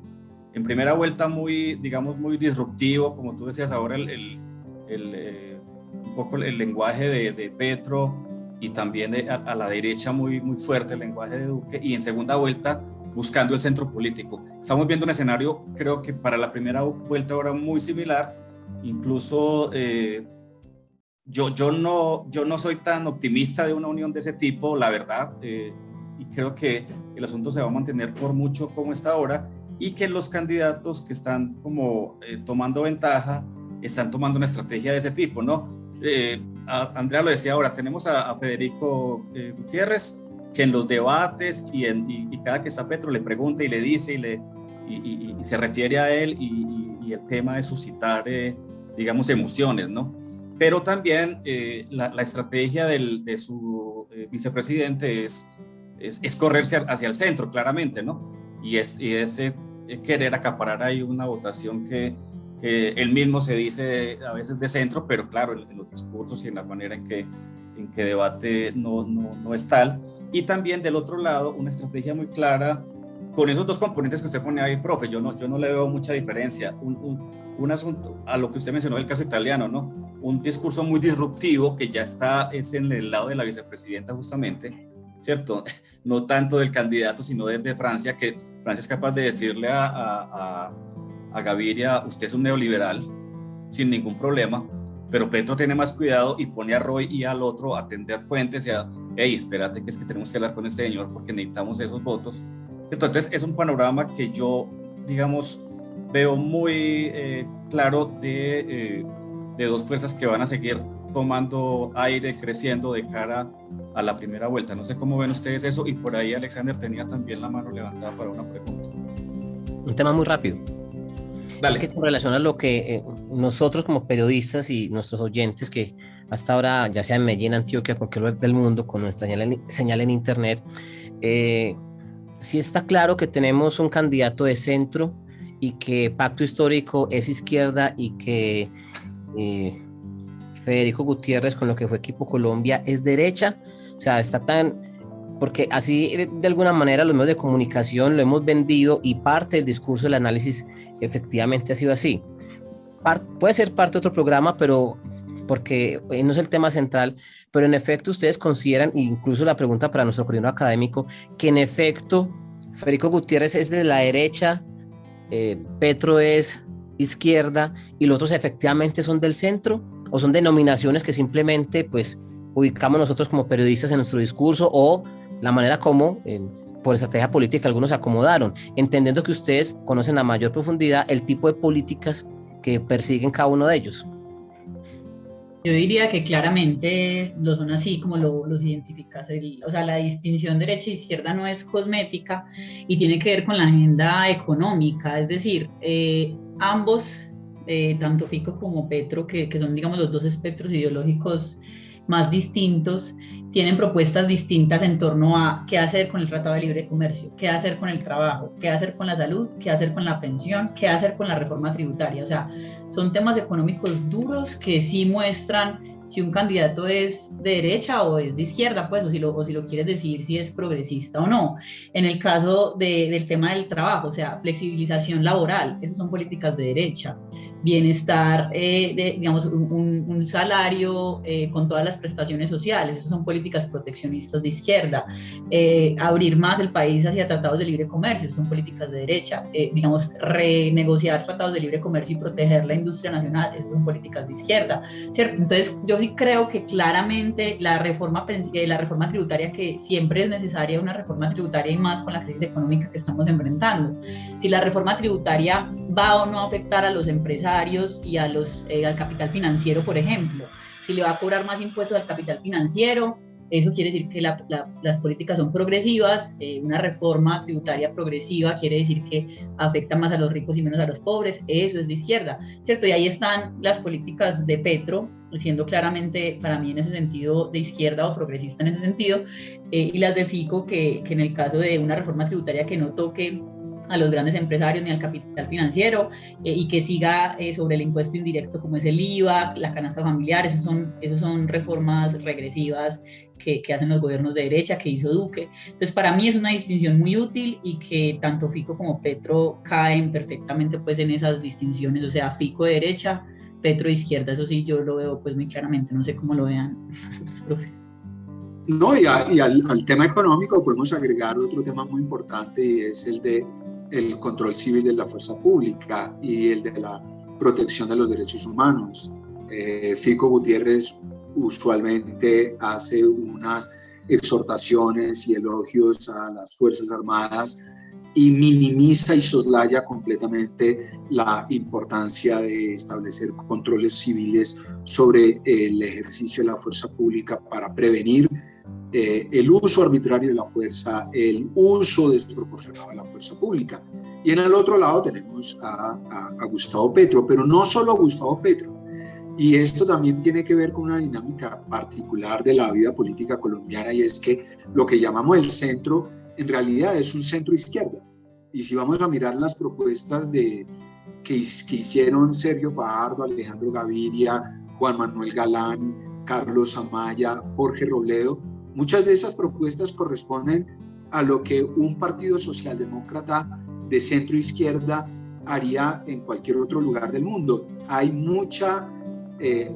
En primera vuelta muy, digamos, muy disruptivo, como tú decías ahora, un poco el lenguaje de Petro, y también a la derecha muy, muy fuerte el lenguaje de Duque, y en segunda vuelta buscando el centro político. Estamos viendo un escenario, creo que para la primera vuelta ahora muy similar. Incluso yo no soy tan optimista de una unión de ese tipo, la verdad, y creo que el asunto se va a mantener por mucho como está ahora, y que los candidatos que están como tomando ventaja están tomando una estrategia de ese tipo, ¿no? Andrea lo decía ahora, tenemos a Federico Gutiérrez, que en los debates y cada que está Petro le pregunta y le dice y se refiere a él, y el tema es suscitar, digamos, emociones, ¿no? Pero también la estrategia de su vicepresidente es correrse hacia el centro, claramente, ¿no? Y es querer acaparar ahí una votación que él mismo se dice a veces de centro, pero claro, en los discursos y en la manera en que debate no es tal. Y también del otro lado, una estrategia muy clara con esos dos componentes que usted pone ahí, profe. Yo no le veo mucha diferencia. Un asunto a lo que usted mencionó del caso italiano, ¿no? Un discurso muy disruptivo que ya es en el lado de la vicepresidenta justamente, ¿cierto? No tanto del candidato, sino de Francia, que Francia es capaz de decirle a Gaviria, usted es un neoliberal, sin ningún problema, pero Petro tiene más cuidado y pone a Roy y al otro a tender puentes y a, hey, espérate que es que tenemos que hablar con este señor porque necesitamos esos votos. Entonces es un panorama que yo, digamos, veo muy claro de dos fuerzas que van a seguir tomando aire, creciendo de cara a la primera vuelta. No sé cómo ven ustedes eso, y por ahí Alexander tenía también la mano levantada para una pregunta. Un tema muy rápido. Dale. Es que con relación a lo que nosotros como periodistas y nuestros oyentes, que hasta ahora, ya sea en Medellín, Antioquia, cualquier lugar del mundo, con nuestra señal en internet, sí está claro que tenemos un candidato de centro y que Pacto Histórico es izquierda, y que Federico Gutiérrez, con lo que fue Equipo Colombia, es derecha, O sea, está tan... Porque así de alguna manera los medios de comunicación lo hemos vendido y parte del discurso del análisis efectivamente ha sido así. Puede ser parte de otro programa, pero porque no es el tema central, pero en efecto ustedes consideran, incluso la pregunta para nuestro coordinador académico, que en efecto Federico Gutiérrez es de la derecha, Petro es izquierda y los otros efectivamente son del centro, o son denominaciones que simplemente pues ubicamos nosotros como periodistas en nuestro discurso, o la manera como por estrategia política algunos se acomodaron, entendiendo que ustedes conocen a mayor profundidad el tipo de políticas que persiguen cada uno de ellos. Yo diría que claramente lo son así como los identificas. O sea, la distinción derecha e izquierda no es cosmética y tiene que ver con la agenda económica. Es decir, ambos, tanto Fico como Petro, que son, digamos, los dos espectros ideológicos más distintos, tienen propuestas distintas en torno a qué hacer con el Tratado de Libre Comercio, qué hacer con el trabajo, qué hacer con la salud, qué hacer con la pensión, qué hacer con la reforma tributaria. O sea, son temas económicos duros que sí muestran si un candidato es de derecha o es de izquierda, pues, o si lo quieres decir, si es progresista o no. En el caso del tema del trabajo, o sea, flexibilización laboral, esas son políticas de derecha. Bienestar, digamos, un salario con todas las prestaciones sociales, esas son políticas proteccionistas de izquierda. Abrir más el país hacia tratados de libre comercio, esas son políticas de derecha. Digamos, renegociar tratados de libre comercio y proteger la industria nacional, esas son políticas de izquierda, ¿cierto? Entonces, yo sí creo que claramente la reforma tributaria, que siempre es necesaria una reforma tributaria y más con la crisis económica que estamos enfrentando, si la reforma tributaria va o no a afectar a los empresarios y al capital financiero, por ejemplo, si le va a cobrar más impuestos al capital financiero, eso quiere decir que las políticas son progresivas. Una reforma tributaria progresiva quiere decir que afecta más a los ricos y menos a los pobres, eso es de izquierda, ¿cierto? Y ahí están las políticas de Petro, siendo claramente para mí en ese sentido de izquierda o progresista en ese sentido, y las de Fico, que en el caso de una reforma tributaria que no toque a los grandes empresarios ni al capital financiero, y que siga sobre el impuesto indirecto como es el IVA, la canasta familiar, esos son reformas regresivas que hacen los gobiernos de derecha, que hizo Duque. Entonces, para mí es una distinción muy útil y que tanto Fico como Petro caen perfectamente pues en esas distinciones, o sea, Fico de derecha, Petro de izquierda, eso sí yo lo veo pues muy claramente, no sé cómo lo vean las otras profes. No, y al tema económico podemos agregar otro tema muy importante, y es el de el control civil de la fuerza pública y el de la protección de los derechos humanos. Fico Gutiérrez usualmente hace unas exhortaciones y elogios a las Fuerzas Armadas y minimiza y soslaya completamente la importancia de establecer controles civiles sobre el ejercicio de la fuerza pública para prevenir el uso arbitrario de la fuerza, el uso desproporcionado de la fuerza pública. Y en el otro lado tenemos a Gustavo Petro, pero no solo a Gustavo Petro. Y esto también tiene que ver con una dinámica particular de la vida política colombiana, y es que lo que llamamos el centro en realidad es un centro izquierda. Y si vamos a mirar las propuestas que hicieron Sergio Fajardo, Alejandro Gaviria, Juan Manuel Galán, Carlos Amaya, Jorge Robledo, muchas de esas propuestas corresponden a lo que un partido socialdemócrata de centro izquierda haría en cualquier otro lugar del mundo. Hay mucha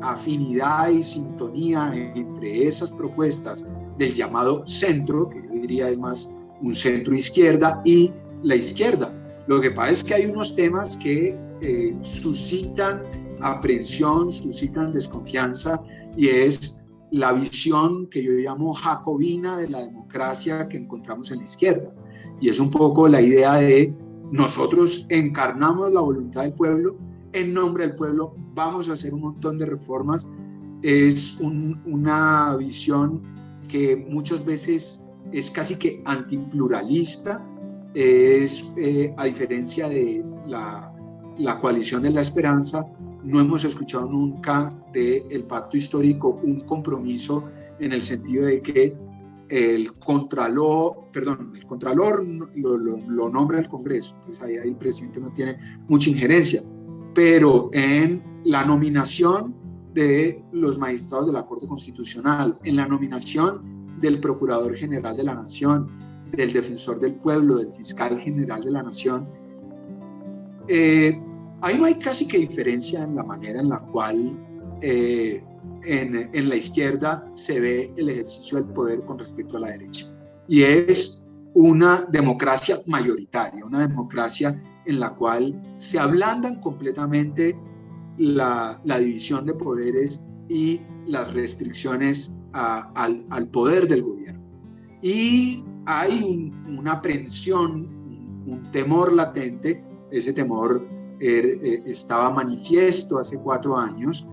afinidad y sintonía entre esas propuestas del llamado centro, que yo diría es más un centro izquierda, y la izquierda. Lo que pasa es que hay unos temas que suscitan aprehensión, suscitan desconfianza, y es la visión que yo llamo jacobina de la democracia que encontramos en la izquierda. Y es un poco la idea de nosotros encarnamos la voluntad del pueblo, en nombre del pueblo vamos a hacer un montón de reformas. Es una visión que muchas veces es casi que antipluralista, a diferencia de la coalición de la esperanza. No hemos escuchado nunca del pacto histórico un compromiso en el sentido de que el Contralor lo nombra el Congreso, entonces ahí el presidente no tiene mucha injerencia, pero en la nominación de los magistrados de la Corte Constitucional, en la nominación del Procurador General de la Nación, del Defensor del Pueblo, del Fiscal General de la Nación. Ahí no hay casi que diferencia en la manera en la cual en la izquierda se ve el ejercicio del poder con respecto a la derecha. Y es una democracia mayoritaria, una democracia en la cual se ablandan completamente la división de poderes y las restricciones al poder del gobierno. Y hay una aprensión, un temor latente. Ese temor estaba manifiesto hace 4 años.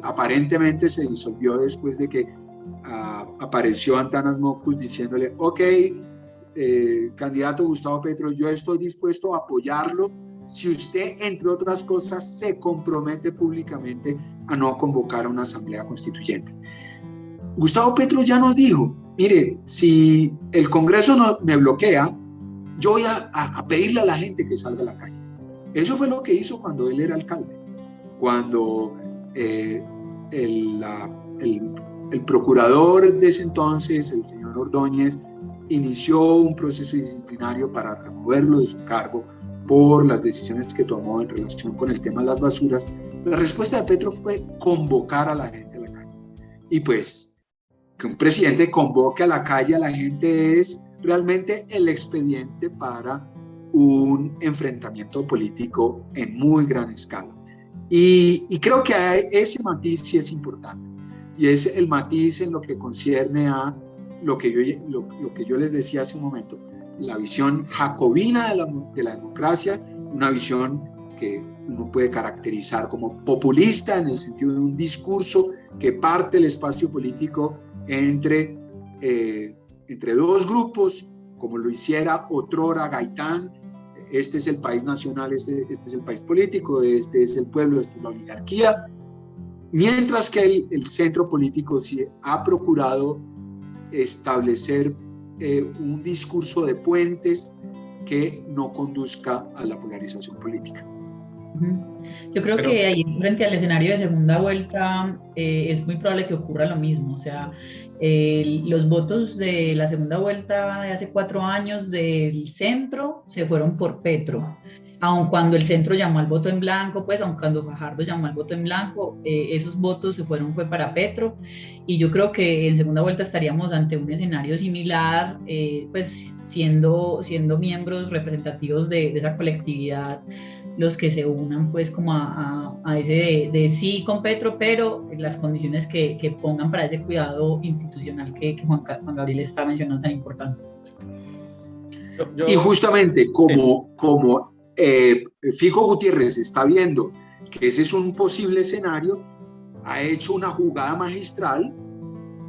Aparentemente se disolvió después de que apareció Antanas Mockus diciéndole: ok, candidato Gustavo Petro, yo estoy dispuesto a apoyarlo si usted, entre otras cosas, se compromete públicamente a no convocar a una asamblea constituyente. Gustavo Petro ya nos dijo: mire, si el Congreso me bloquea, yo voy a pedirle a la gente que salga a la calle. Eso fue lo que hizo cuando él era alcalde. Cuando el procurador de ese entonces, el señor Ordóñez, inició un proceso disciplinario para removerlo de su cargo por las decisiones que tomó en relación con el tema de las basuras, la respuesta de Petro fue convocar a la gente a la calle. Y pues, que un presidente convoque a la calle a la gente es realmente el expediente para un enfrentamiento político en muy gran escala. Y creo que ese matiz sí es importante, y es el matiz en lo que concierne a lo que yo les decía hace un momento, la visión jacobina de la democracia, una visión que uno puede caracterizar como populista en el sentido de un discurso que parte el espacio político entre 2 grupos, como lo hiciera otrora Gaitán. Este es el país nacional, este es el país político, este es el pueblo, esta es la oligarquía, mientras que el centro político sí ha procurado establecer un discurso de puentes que no conduzca a la polarización política. Yo creo que ahí, frente al escenario de segunda vuelta, es muy probable que ocurra lo mismo. O sea, los votos de la segunda vuelta de hace 4 años del centro se fueron por Petro. Aun cuando el centro llamó al voto en blanco, pues aun cuando Fajardo llamó al voto en blanco, esos votos fue para Petro. Y yo creo que en segunda vuelta estaríamos ante un escenario similar, pues siendo miembros representativos de esa colectividad los que se unan pues como a ese de sí con Petro, pero las condiciones que pongan para ese cuidado institucional que Juan Gabriel está mencionando tan importante. Y justamente como Fico Gutiérrez está viendo que ese es un posible escenario, ha hecho una jugada magistral,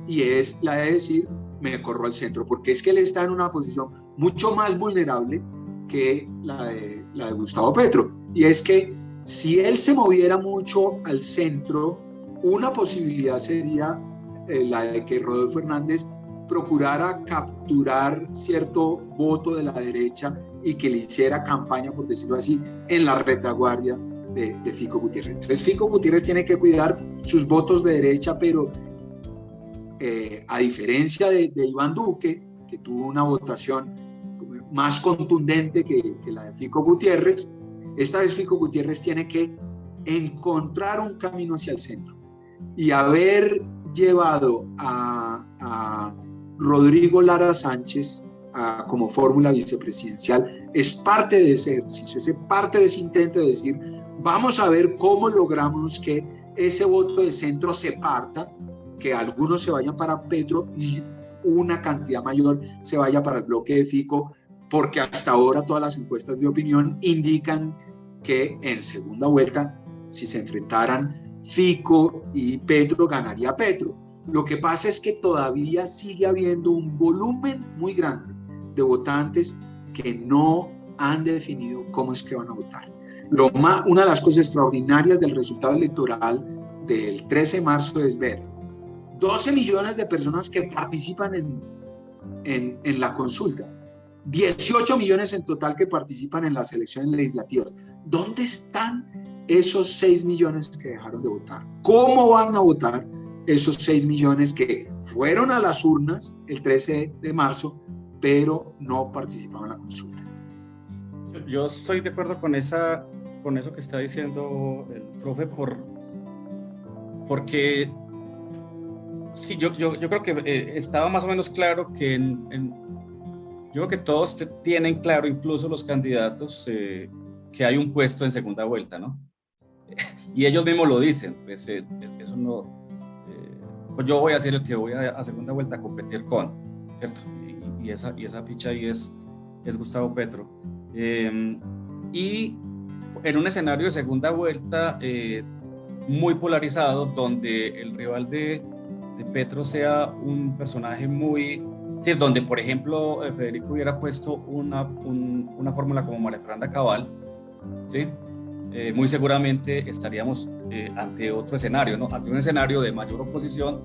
y es la de decir: me corro al centro, porque es que él está en una posición mucho más vulnerable que la de Gustavo Petro. Y es que si él se moviera mucho al centro, una posibilidad sería la de que Rodolfo Hernández procurara capturar cierto voto de la derecha y que le hiciera campaña, por decirlo así, en la retaguardia de Fico Gutiérrez. Entonces Fico Gutiérrez tiene que cuidar sus votos de derecha, pero a diferencia de Iván Duque, que tuvo una votación más contundente que la de Fico Gutiérrez, esta vez Fico Gutiérrez tiene que encontrar un camino hacia el centro, y haber llevado a Rodrigo Lara Sánchez como fórmula vicepresidencial es parte de ese ejercicio, es parte de ese intento de decir: vamos a ver cómo logramos que ese voto de centro se parta, que algunos se vayan para Petro y una cantidad mayor se vaya para el bloque de Fico, porque hasta ahora todas las encuestas de opinión indican que en segunda vuelta, si se enfrentaran Fico y Petro, ganaría Petro. Lo que pasa es que todavía sigue habiendo un volumen muy grande de votantes que no han definido cómo es que van a votar. Una de las cosas extraordinarias del resultado electoral del 13 de marzo es ver 12 millones de personas que participan en la consulta, 18 millones en total que participan en las elecciones legislativas. ¿Dónde están esos 6 millones que dejaron de votar? ¿Cómo van a votar esos 6 millones que fueron a las urnas el 13 de marzo, pero no participaban en la consulta. Yo estoy de acuerdo con eso que está diciendo el profe, porque sí, yo creo que estaba más o menos claro que yo creo que todos tienen claro, incluso los candidatos, que hay un puesto en segunda vuelta, ¿no? Y ellos mismos lo dicen, pues eso no, pues yo voy a ser el que voy a segunda vuelta a competir con, ¿cierto? Y esa ficha ahí es Gustavo Petro. Y en un escenario de segunda vuelta muy polarizado, donde el rival de Petro sea un personaje muy... Sí, donde, por ejemplo, Federico hubiera puesto una fórmula como María Fernanda Cabal, ¿sí? Muy seguramente estaríamos ante otro escenario, ¿no? Ante un escenario de mayor oposición,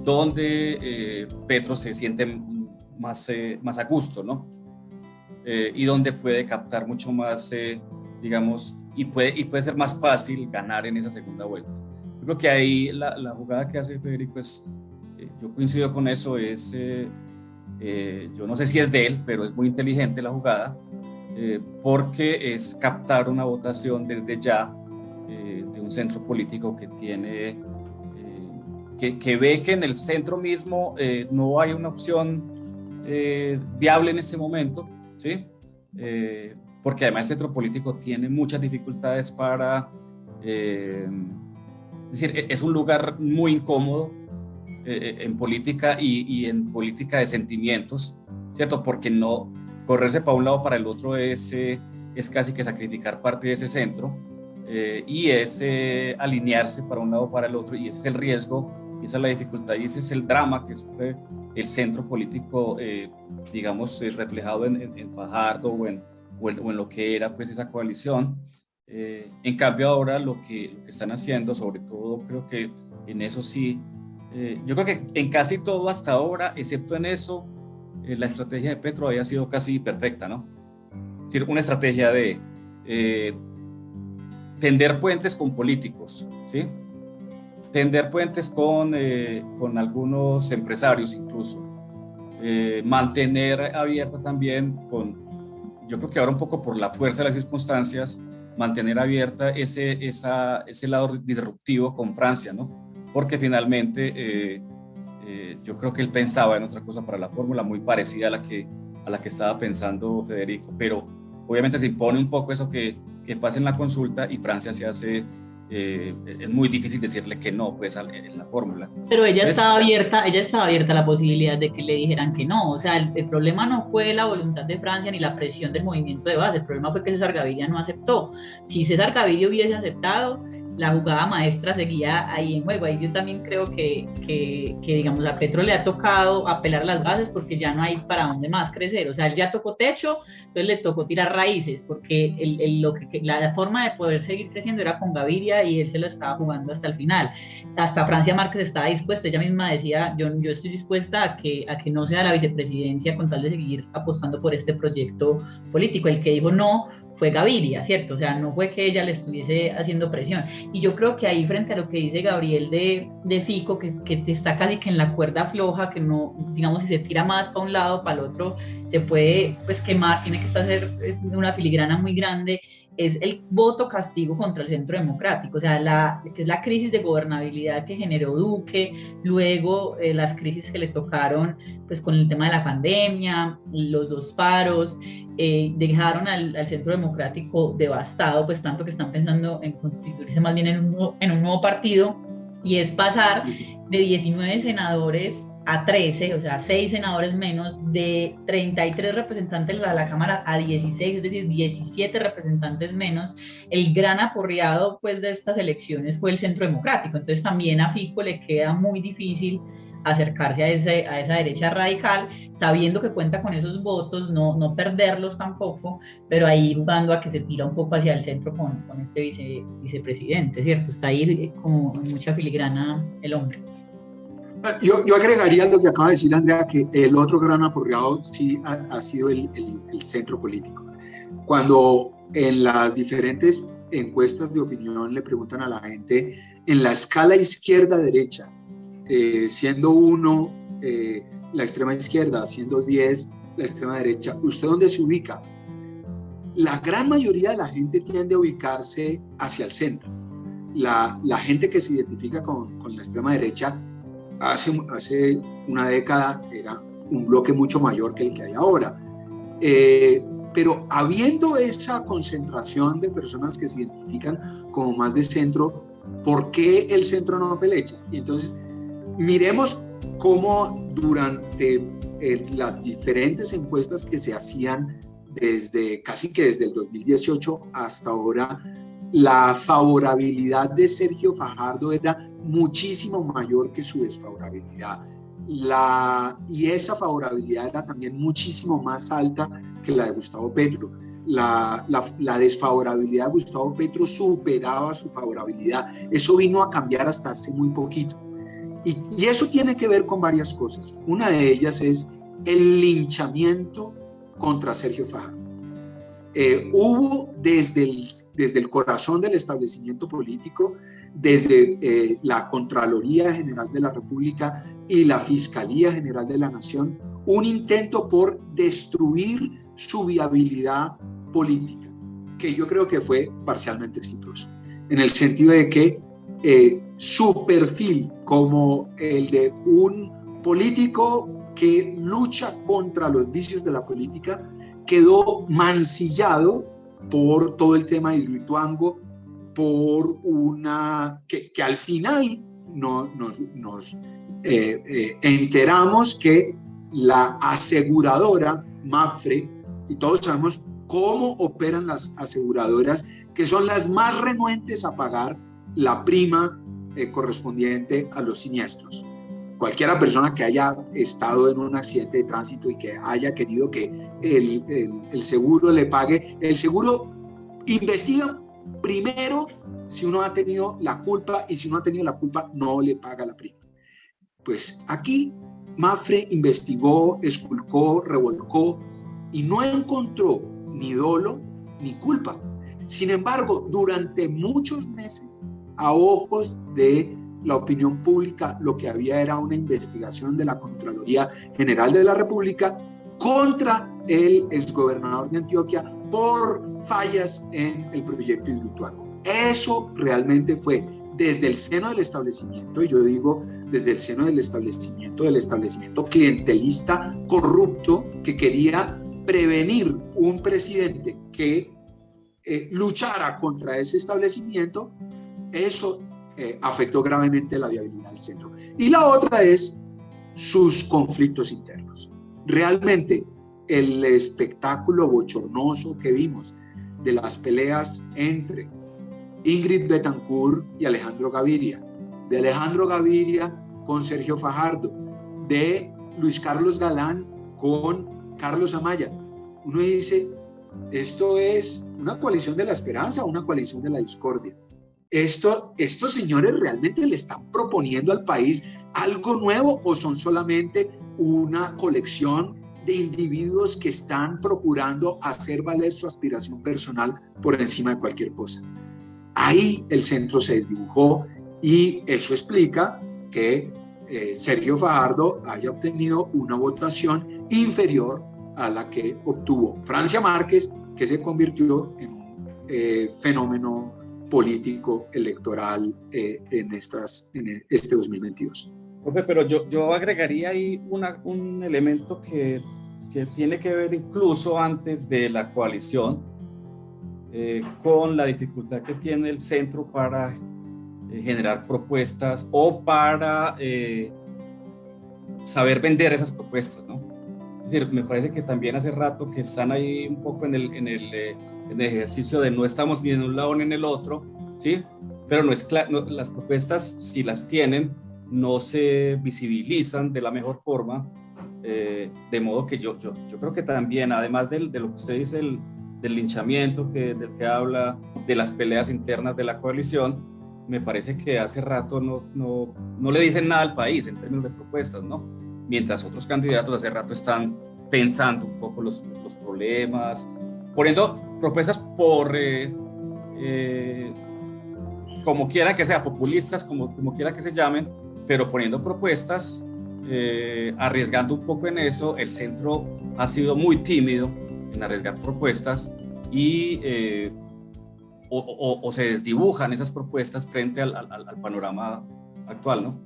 donde Petro se siente más a gusto, ¿no? Y donde puede captar mucho más, digamos, y puede ser más fácil ganar en esa segunda vuelta. Yo creo que ahí la jugada que hace Federico es, yo coincido con eso, es... yo no sé si es de él, pero es muy inteligente la jugada, porque es captar una votación desde ya de un centro político que tiene, que ve que en el centro mismo no hay una opción viable en este momento, ¿sí? Porque además el centro político tiene muchas dificultades para, es decir, es un lugar muy incómodo en política y en política de sentimientos, ¿cierto? Porque no correrse para un lado o para el otro es casi que sacrificar parte de ese centro, y es alinearse para un lado o para el otro, y ese es el riesgo, esa es la dificultad y ese es el drama que sufre el centro político, digamos, reflejado en Fajardo o en lo que era pues esa coalición. En cambio ahora lo que están haciendo, sobre todo creo que en eso sí, yo creo que en casi todo hasta ahora, excepto en eso, la estrategia de Petro había sido casi perfecta, ¿no? Es decir, una estrategia de tender puentes con políticos, ¿sí? Tender puentes con algunos empresarios incluso, mantener abierta también yo creo que ahora un poco por la fuerza de las circunstancias, mantener abierta ese lado disruptivo con Francia, ¿no? Porque finalmente yo creo que él pensaba en otra cosa para la fórmula muy parecida a la que estaba pensando Federico, pero obviamente se impone un poco eso que pase en la consulta y Francia se hace, es muy difícil decirle que no pues en la fórmula. Pero ella estaba abierta a la posibilidad de que le dijeran que no, o sea, el problema no fue la voluntad de Francia ni la presión del movimiento de base, el problema fue que César Gaviria no aceptó. Si César Gaviria hubiese aceptado, la jugada maestra seguía ahí en juego. Ahí yo también creo que digamos, a Petro le ha tocado apelar a las bases porque ya no hay para dónde más crecer. O sea, él ya tocó techo, entonces le tocó tirar raíces, porque la forma de poder seguir creciendo era con Gaviria y él se la estaba jugando hasta el final. Hasta Francia Márquez estaba dispuesta, ella misma decía, yo estoy dispuesta a que no sea la vicepresidencia con tal de seguir apostando por este proyecto político. El que dijo no fue Gaviria, ¿cierto? O sea, no fue que ella le estuviese haciendo presión. Y yo creo que ahí, frente a lo que dice Gabriel de Fico, que está casi que en la cuerda floja, que no, digamos, si se tira más para un lado, para el otro, se puede pues quemar, tiene que hacer una filigrana muy grande, es el voto castigo contra el centro democrático, o sea, que es la crisis de gobernabilidad que generó Duque, luego las crisis que le tocaron pues con el tema de la pandemia, los 2 paros, dejaron al centro democrático devastado, pues tanto que están pensando en constituirse más bien en un nuevo partido, y es pasar de 19 senadores a 13, o sea, 6 senadores menos, de 33 representantes de la Cámara a 16, es decir, 17 representantes menos. El gran aporreado pues de estas elecciones fue el Centro Democrático, entonces también a Fico le queda muy difícil acercarse a esa derecha radical, sabiendo que cuenta con esos votos, no perderlos tampoco, pero ahí jugando a que se tira un poco hacia el centro con este vicepresidente, ¿cierto? Está ahí como en mucha filigrana el hombre. Yo agregaría lo que acaba de decir Andrea, que el otro gran aporreado sí ha sido el centro político. Cuando en las diferentes encuestas de opinión le preguntan a la gente, en la escala izquierda-derecha, siendo 1 la extrema izquierda, siendo 10 la extrema derecha, ¿usted dónde se ubica? La gran mayoría de la gente tiende a ubicarse hacia el centro. La gente que se identifica con la extrema derecha hace una década era un bloque mucho mayor que el que hay ahora. Pero habiendo esa concentración de personas que se identifican como más de centro, ¿por qué el centro no pelecha? Y entonces, miremos cómo durante las diferentes encuestas que se hacían casi que desde el 2018 hasta ahora, la favorabilidad de Sergio Fajardo era muchísimo mayor que su desfavorabilidad. Y esa favorabilidad era también muchísimo más alta que la de Gustavo Petro. La desfavorabilidad de Gustavo Petro superaba su favorabilidad. Eso vino a cambiar hasta hace muy poquito. Y eso tiene que ver con varias cosas. Una de ellas es el linchamiento contra Sergio Fajardo. Hubo desde el corazón del establecimiento político, desde la Contraloría General de la República y la Fiscalía General de la Nación, un intento por destruir su viabilidad política, que yo creo que fue parcialmente exitoso, en el sentido de que su perfil como el de un político que lucha contra los vicios de la política quedó mancillado por todo el tema de Hidroituango, por que al final nos enteramos que la aseguradora Mapfre, y todos sabemos cómo operan las aseguradoras, que son las más renuentes a pagar la prima correspondiente a los siniestros. Cualquiera persona que haya estado en un accidente de tránsito y que haya querido que el seguro le pague, el seguro investiga primero si uno ha tenido la culpa, y si uno ha tenido la culpa no le paga la prima. Pues aquí Mapfre investigó, esculcó, revolcó y no encontró ni dolo ni culpa. Sin embargo, durante muchos meses, a ojos de la opinión pública, lo que había era una investigación de la Contraloría General de la República contra el exgobernador de Antioquia por fallas en el proyecto Hidroituango. Eso realmente fue desde el seno del establecimiento, y yo digo desde el seno del establecimiento clientelista corrupto, que quería prevenir un presidente que luchara contra ese establecimiento. Eso afectó gravemente la viabilidad del centro. Y la otra es sus conflictos internos. Realmente el espectáculo bochornoso que vimos de las peleas entre Ingrid Betancourt y Alejandro Gaviria, de Alejandro Gaviria con Sergio Fajardo, de Luis Carlos Galán con Carlos Amaya, uno dice, esto es una coalición de la esperanza, una coalición de la discordia. Estos señores realmente le están proponiendo al país algo nuevo, o son solamente una colección de individuos que están procurando hacer valer su aspiración personal por encima de cualquier cosa. Ahí el centro se desdibujó, y eso explica que Sergio Fajardo haya obtenido una votación inferior a la que obtuvo Francia Márquez, que se convirtió en un fenómeno político electoral en este 2022. Profe, pero yo agregaría ahí un elemento que tiene que ver incluso antes de la coalición, con la dificultad que tiene el centro para generar propuestas o para saber vender esas propuestas, ¿no? Es decir, me parece que también hace rato que están ahí un poco en el ejercicio de no estamos ni en un lado ni en el otro, ¿sí? Pero no es claro, las propuestas, si las tienen, no se visibilizan de la mejor forma, de modo que yo creo que también, además de lo que usted dice, del linchamiento del que habla, de las peleas internas de la coalición, me parece que hace rato no le dicen nada al país en términos de propuestas, ¿no? Mientras otros candidatos hace rato están pensando un poco los problemas, poniendo propuestas por, como quiera que sea, populistas, como quiera que se llamen, pero poniendo propuestas, arriesgando un poco en eso. El centro ha sido muy tímido en arriesgar propuestas y o se desdibujan esas propuestas frente al panorama actual, ¿no?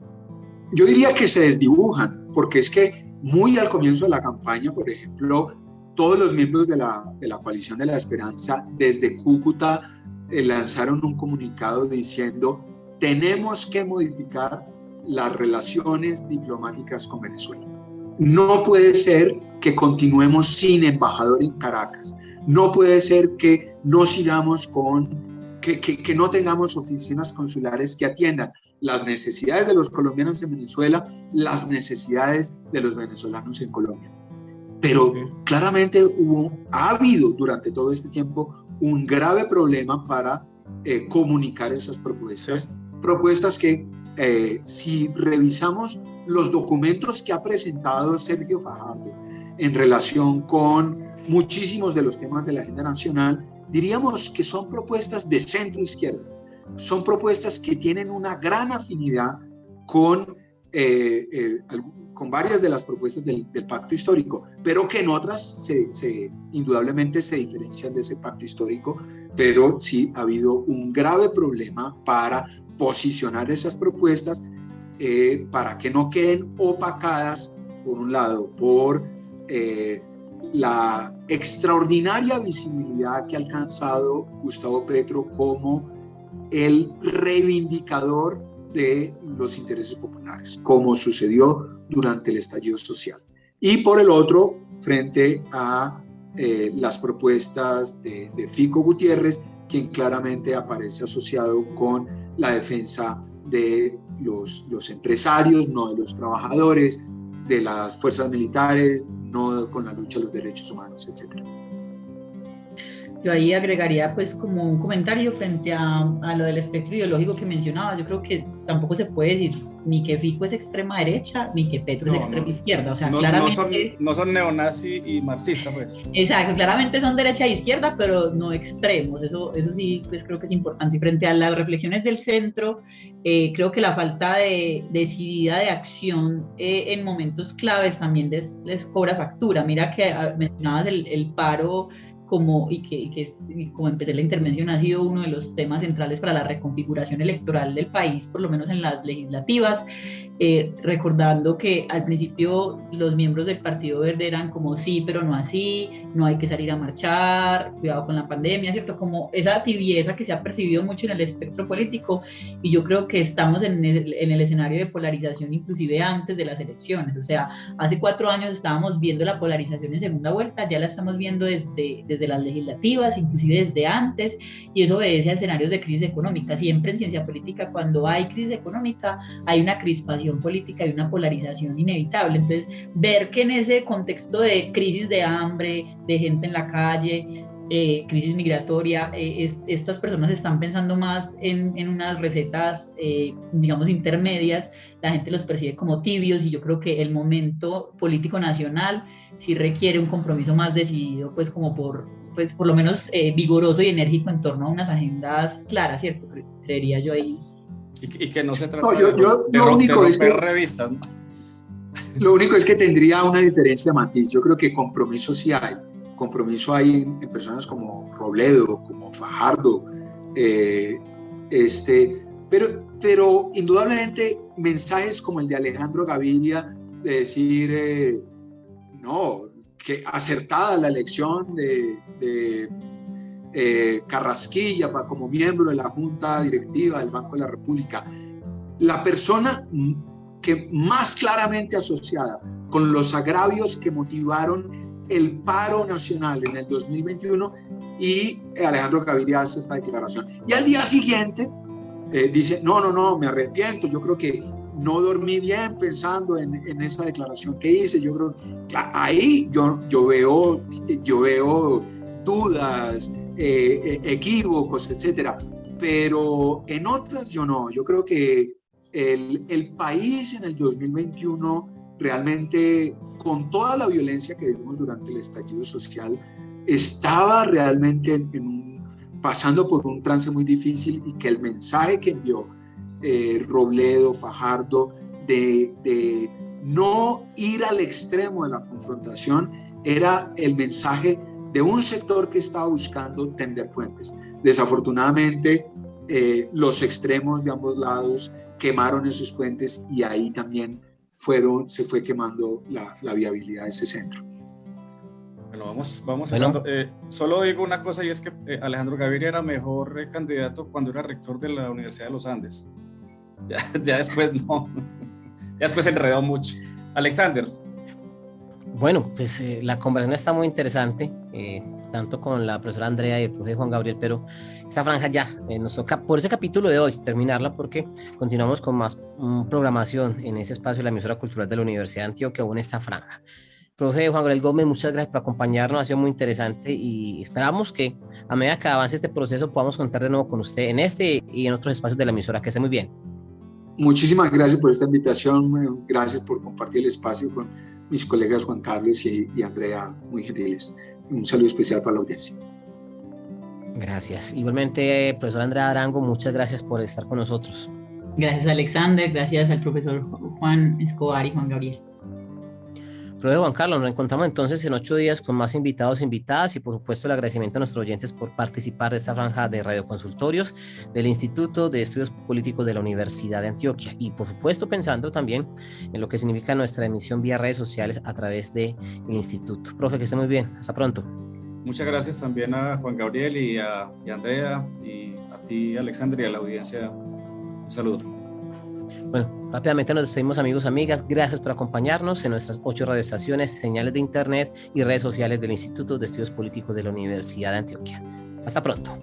Yo diría que se desdibujan, porque es que muy al comienzo de la campaña, por ejemplo, todos los miembros de la Coalición de la Esperanza desde Cúcuta lanzaron un comunicado diciendo: tenemos que modificar las relaciones diplomáticas con Venezuela. No puede ser que continuemos sin embajador en Caracas. No puede ser que no sigamos que no tengamos oficinas consulares que atiendan las necesidades de los colombianos en Venezuela, las necesidades de los venezolanos en Colombia. Pero claramente ha habido durante todo este tiempo un grave problema para comunicar esas propuestas, propuestas que si revisamos los documentos que ha presentado Sergio Fajardo en relación con muchísimos de los temas de la agenda nacional, diríamos que son propuestas de centro izquierda, son propuestas que tienen una gran afinidad con varias de las propuestas del pacto histórico, pero que en otras indudablemente se diferencian de ese pacto histórico. Pero sí ha habido un grave problema para posicionar esas propuestas para que no queden opacadas, por un lado, por la extraordinaria visibilidad que ha alcanzado Gustavo Petro como el reivindicador de los intereses populares, como sucedió durante el estallido social. Y por el otro, frente a las propuestas de Fico Gutiérrez, quien claramente aparece asociado con la defensa de los empresarios, no de los trabajadores, de las fuerzas militares, no con la lucha de los derechos humanos, etc. Yo ahí agregaría pues como un comentario frente a lo del espectro ideológico que mencionabas. Yo creo que tampoco se puede decir ni que Fico es extrema derecha ni que Petro es extrema izquierda. O sea, claramente no son neonazi y marxistas, pues. Exacto, claramente son derecha e izquierda, pero no extremos. Eso sí, pues creo que es importante. Y frente a las reflexiones del centro, creo que la falta de decidida de acción en momentos claves también les cobra factura. Mira que mencionabas el paro como empecé la intervención, ha sido uno de los temas centrales para la reconfiguración electoral del país, por lo menos en las legislativas, recordando que al principio los miembros del Partido Verde eran como sí, pero no así, no hay que salir a marchar, cuidado con la pandemia, ¿cierto? Como esa tibieza que se ha percibido mucho en el espectro político, y yo creo que estamos en el escenario de polarización inclusive antes de las elecciones. O sea, hace 4 años estábamos viendo la polarización en segunda vuelta, ya la estamos viendo desde las legislativas, inclusive desde antes, y eso obedece a escenarios de crisis económica. Siempre en ciencia política, cuando hay crisis económica, hay una crispación política y una polarización inevitable. Entonces, ver que en ese contexto de crisis de hambre, de gente en la calle, crisis migratoria, estas personas están pensando más en unas recetas, digamos, intermedias. La gente los percibe como tibios, y yo creo que el momento político nacional sí requiere un compromiso más decidido, pues como por lo menos vigoroso y enérgico en torno a unas agendas claras, ¿cierto? Creería yo ahí. Y que no se trata de romper revistas, ¿no? Lo único es que tendría una diferencia, Matiz. Yo creo que compromiso sí hay. Compromiso hay en personas como Robledo, como Fajardo, pero indudablemente mensajes como el de Alejandro Gaviria, de decir, no, que acertada la elección de Carrasquilla como miembro de la Junta Directiva del Banco de la República. La persona que más claramente asociada con los agravios que motivaron el paro nacional en el 2021, y Alejandro Gaviria hace esta declaración. Y al día siguiente dice, no, me arrepiento, yo creo que no dormí bien pensando en esa declaración que hice. Yo creo que ahí yo veo dudas, equívocos, etcétera, pero en otras yo no. Yo creo que el país en el 2021 realmente, con toda la violencia que vimos durante el estallido social, estaba realmente pasando por un trance muy difícil, y que el mensaje que envió Robledo, Fajardo, de no ir al extremo de la confrontación, era el mensaje de un sector que estaba buscando tender puentes. Desafortunadamente, los extremos de ambos lados quemaron esos puentes y ahí también se fue quemando la viabilidad de ese centro. Bueno, vamos hablando. Solo digo una cosa, y es que Alejandro Gaviria era mejor candidato cuando era rector de la Universidad de los Andes. Ya después no, ya después se enredó mucho. Alexander. Bueno, pues la conversación está muy interesante, tanto con la profesora Andrea y el profesor Juan Gabriel, pero esa franja ya nos toca por ese capítulo de hoy terminarla, porque continuamos con más programación en ese espacio de la emisora cultural de la Universidad de Antioquia o en esta franja. Profe Juan Gabriel Gómez, muchas gracias por acompañarnos, ha sido muy interesante y esperamos que a medida que avance este proceso podamos contar de nuevo con usted en este y en otros espacios de la emisora. Que esté muy bien. Muchísimas gracias por esta invitación, gracias por compartir el espacio con mis colegas Juan Carlos y Andrea, muy gentiles. Un saludo especial para la audiencia. Gracias. Igualmente, profesor Andrea Arango, muchas gracias por estar con nosotros. Gracias, Alexander, gracias al profesor Juan Escobar y Juan Gabriel. Profesor Juan Carlos, nos encontramos entonces en 8 días con más invitados e invitadas y por supuesto el agradecimiento a nuestros oyentes por participar de esta franja de radioconsultorios del Instituto de Estudios Políticos de la Universidad de Antioquia y por supuesto pensando también en lo que significa nuestra emisión vía redes sociales a través del instituto. Profe, que esté muy bien, hasta pronto. Muchas gracias también a Juan Gabriel y a Andrea y a ti, Alexander, y a la audiencia. Un saludo. Bueno, rápidamente nos despedimos, amigos, amigas. Gracias por acompañarnos en nuestras 8 radioestaciones, señales de internet y redes sociales del Instituto de Estudios Políticos de la Universidad de Antioquia. Hasta pronto.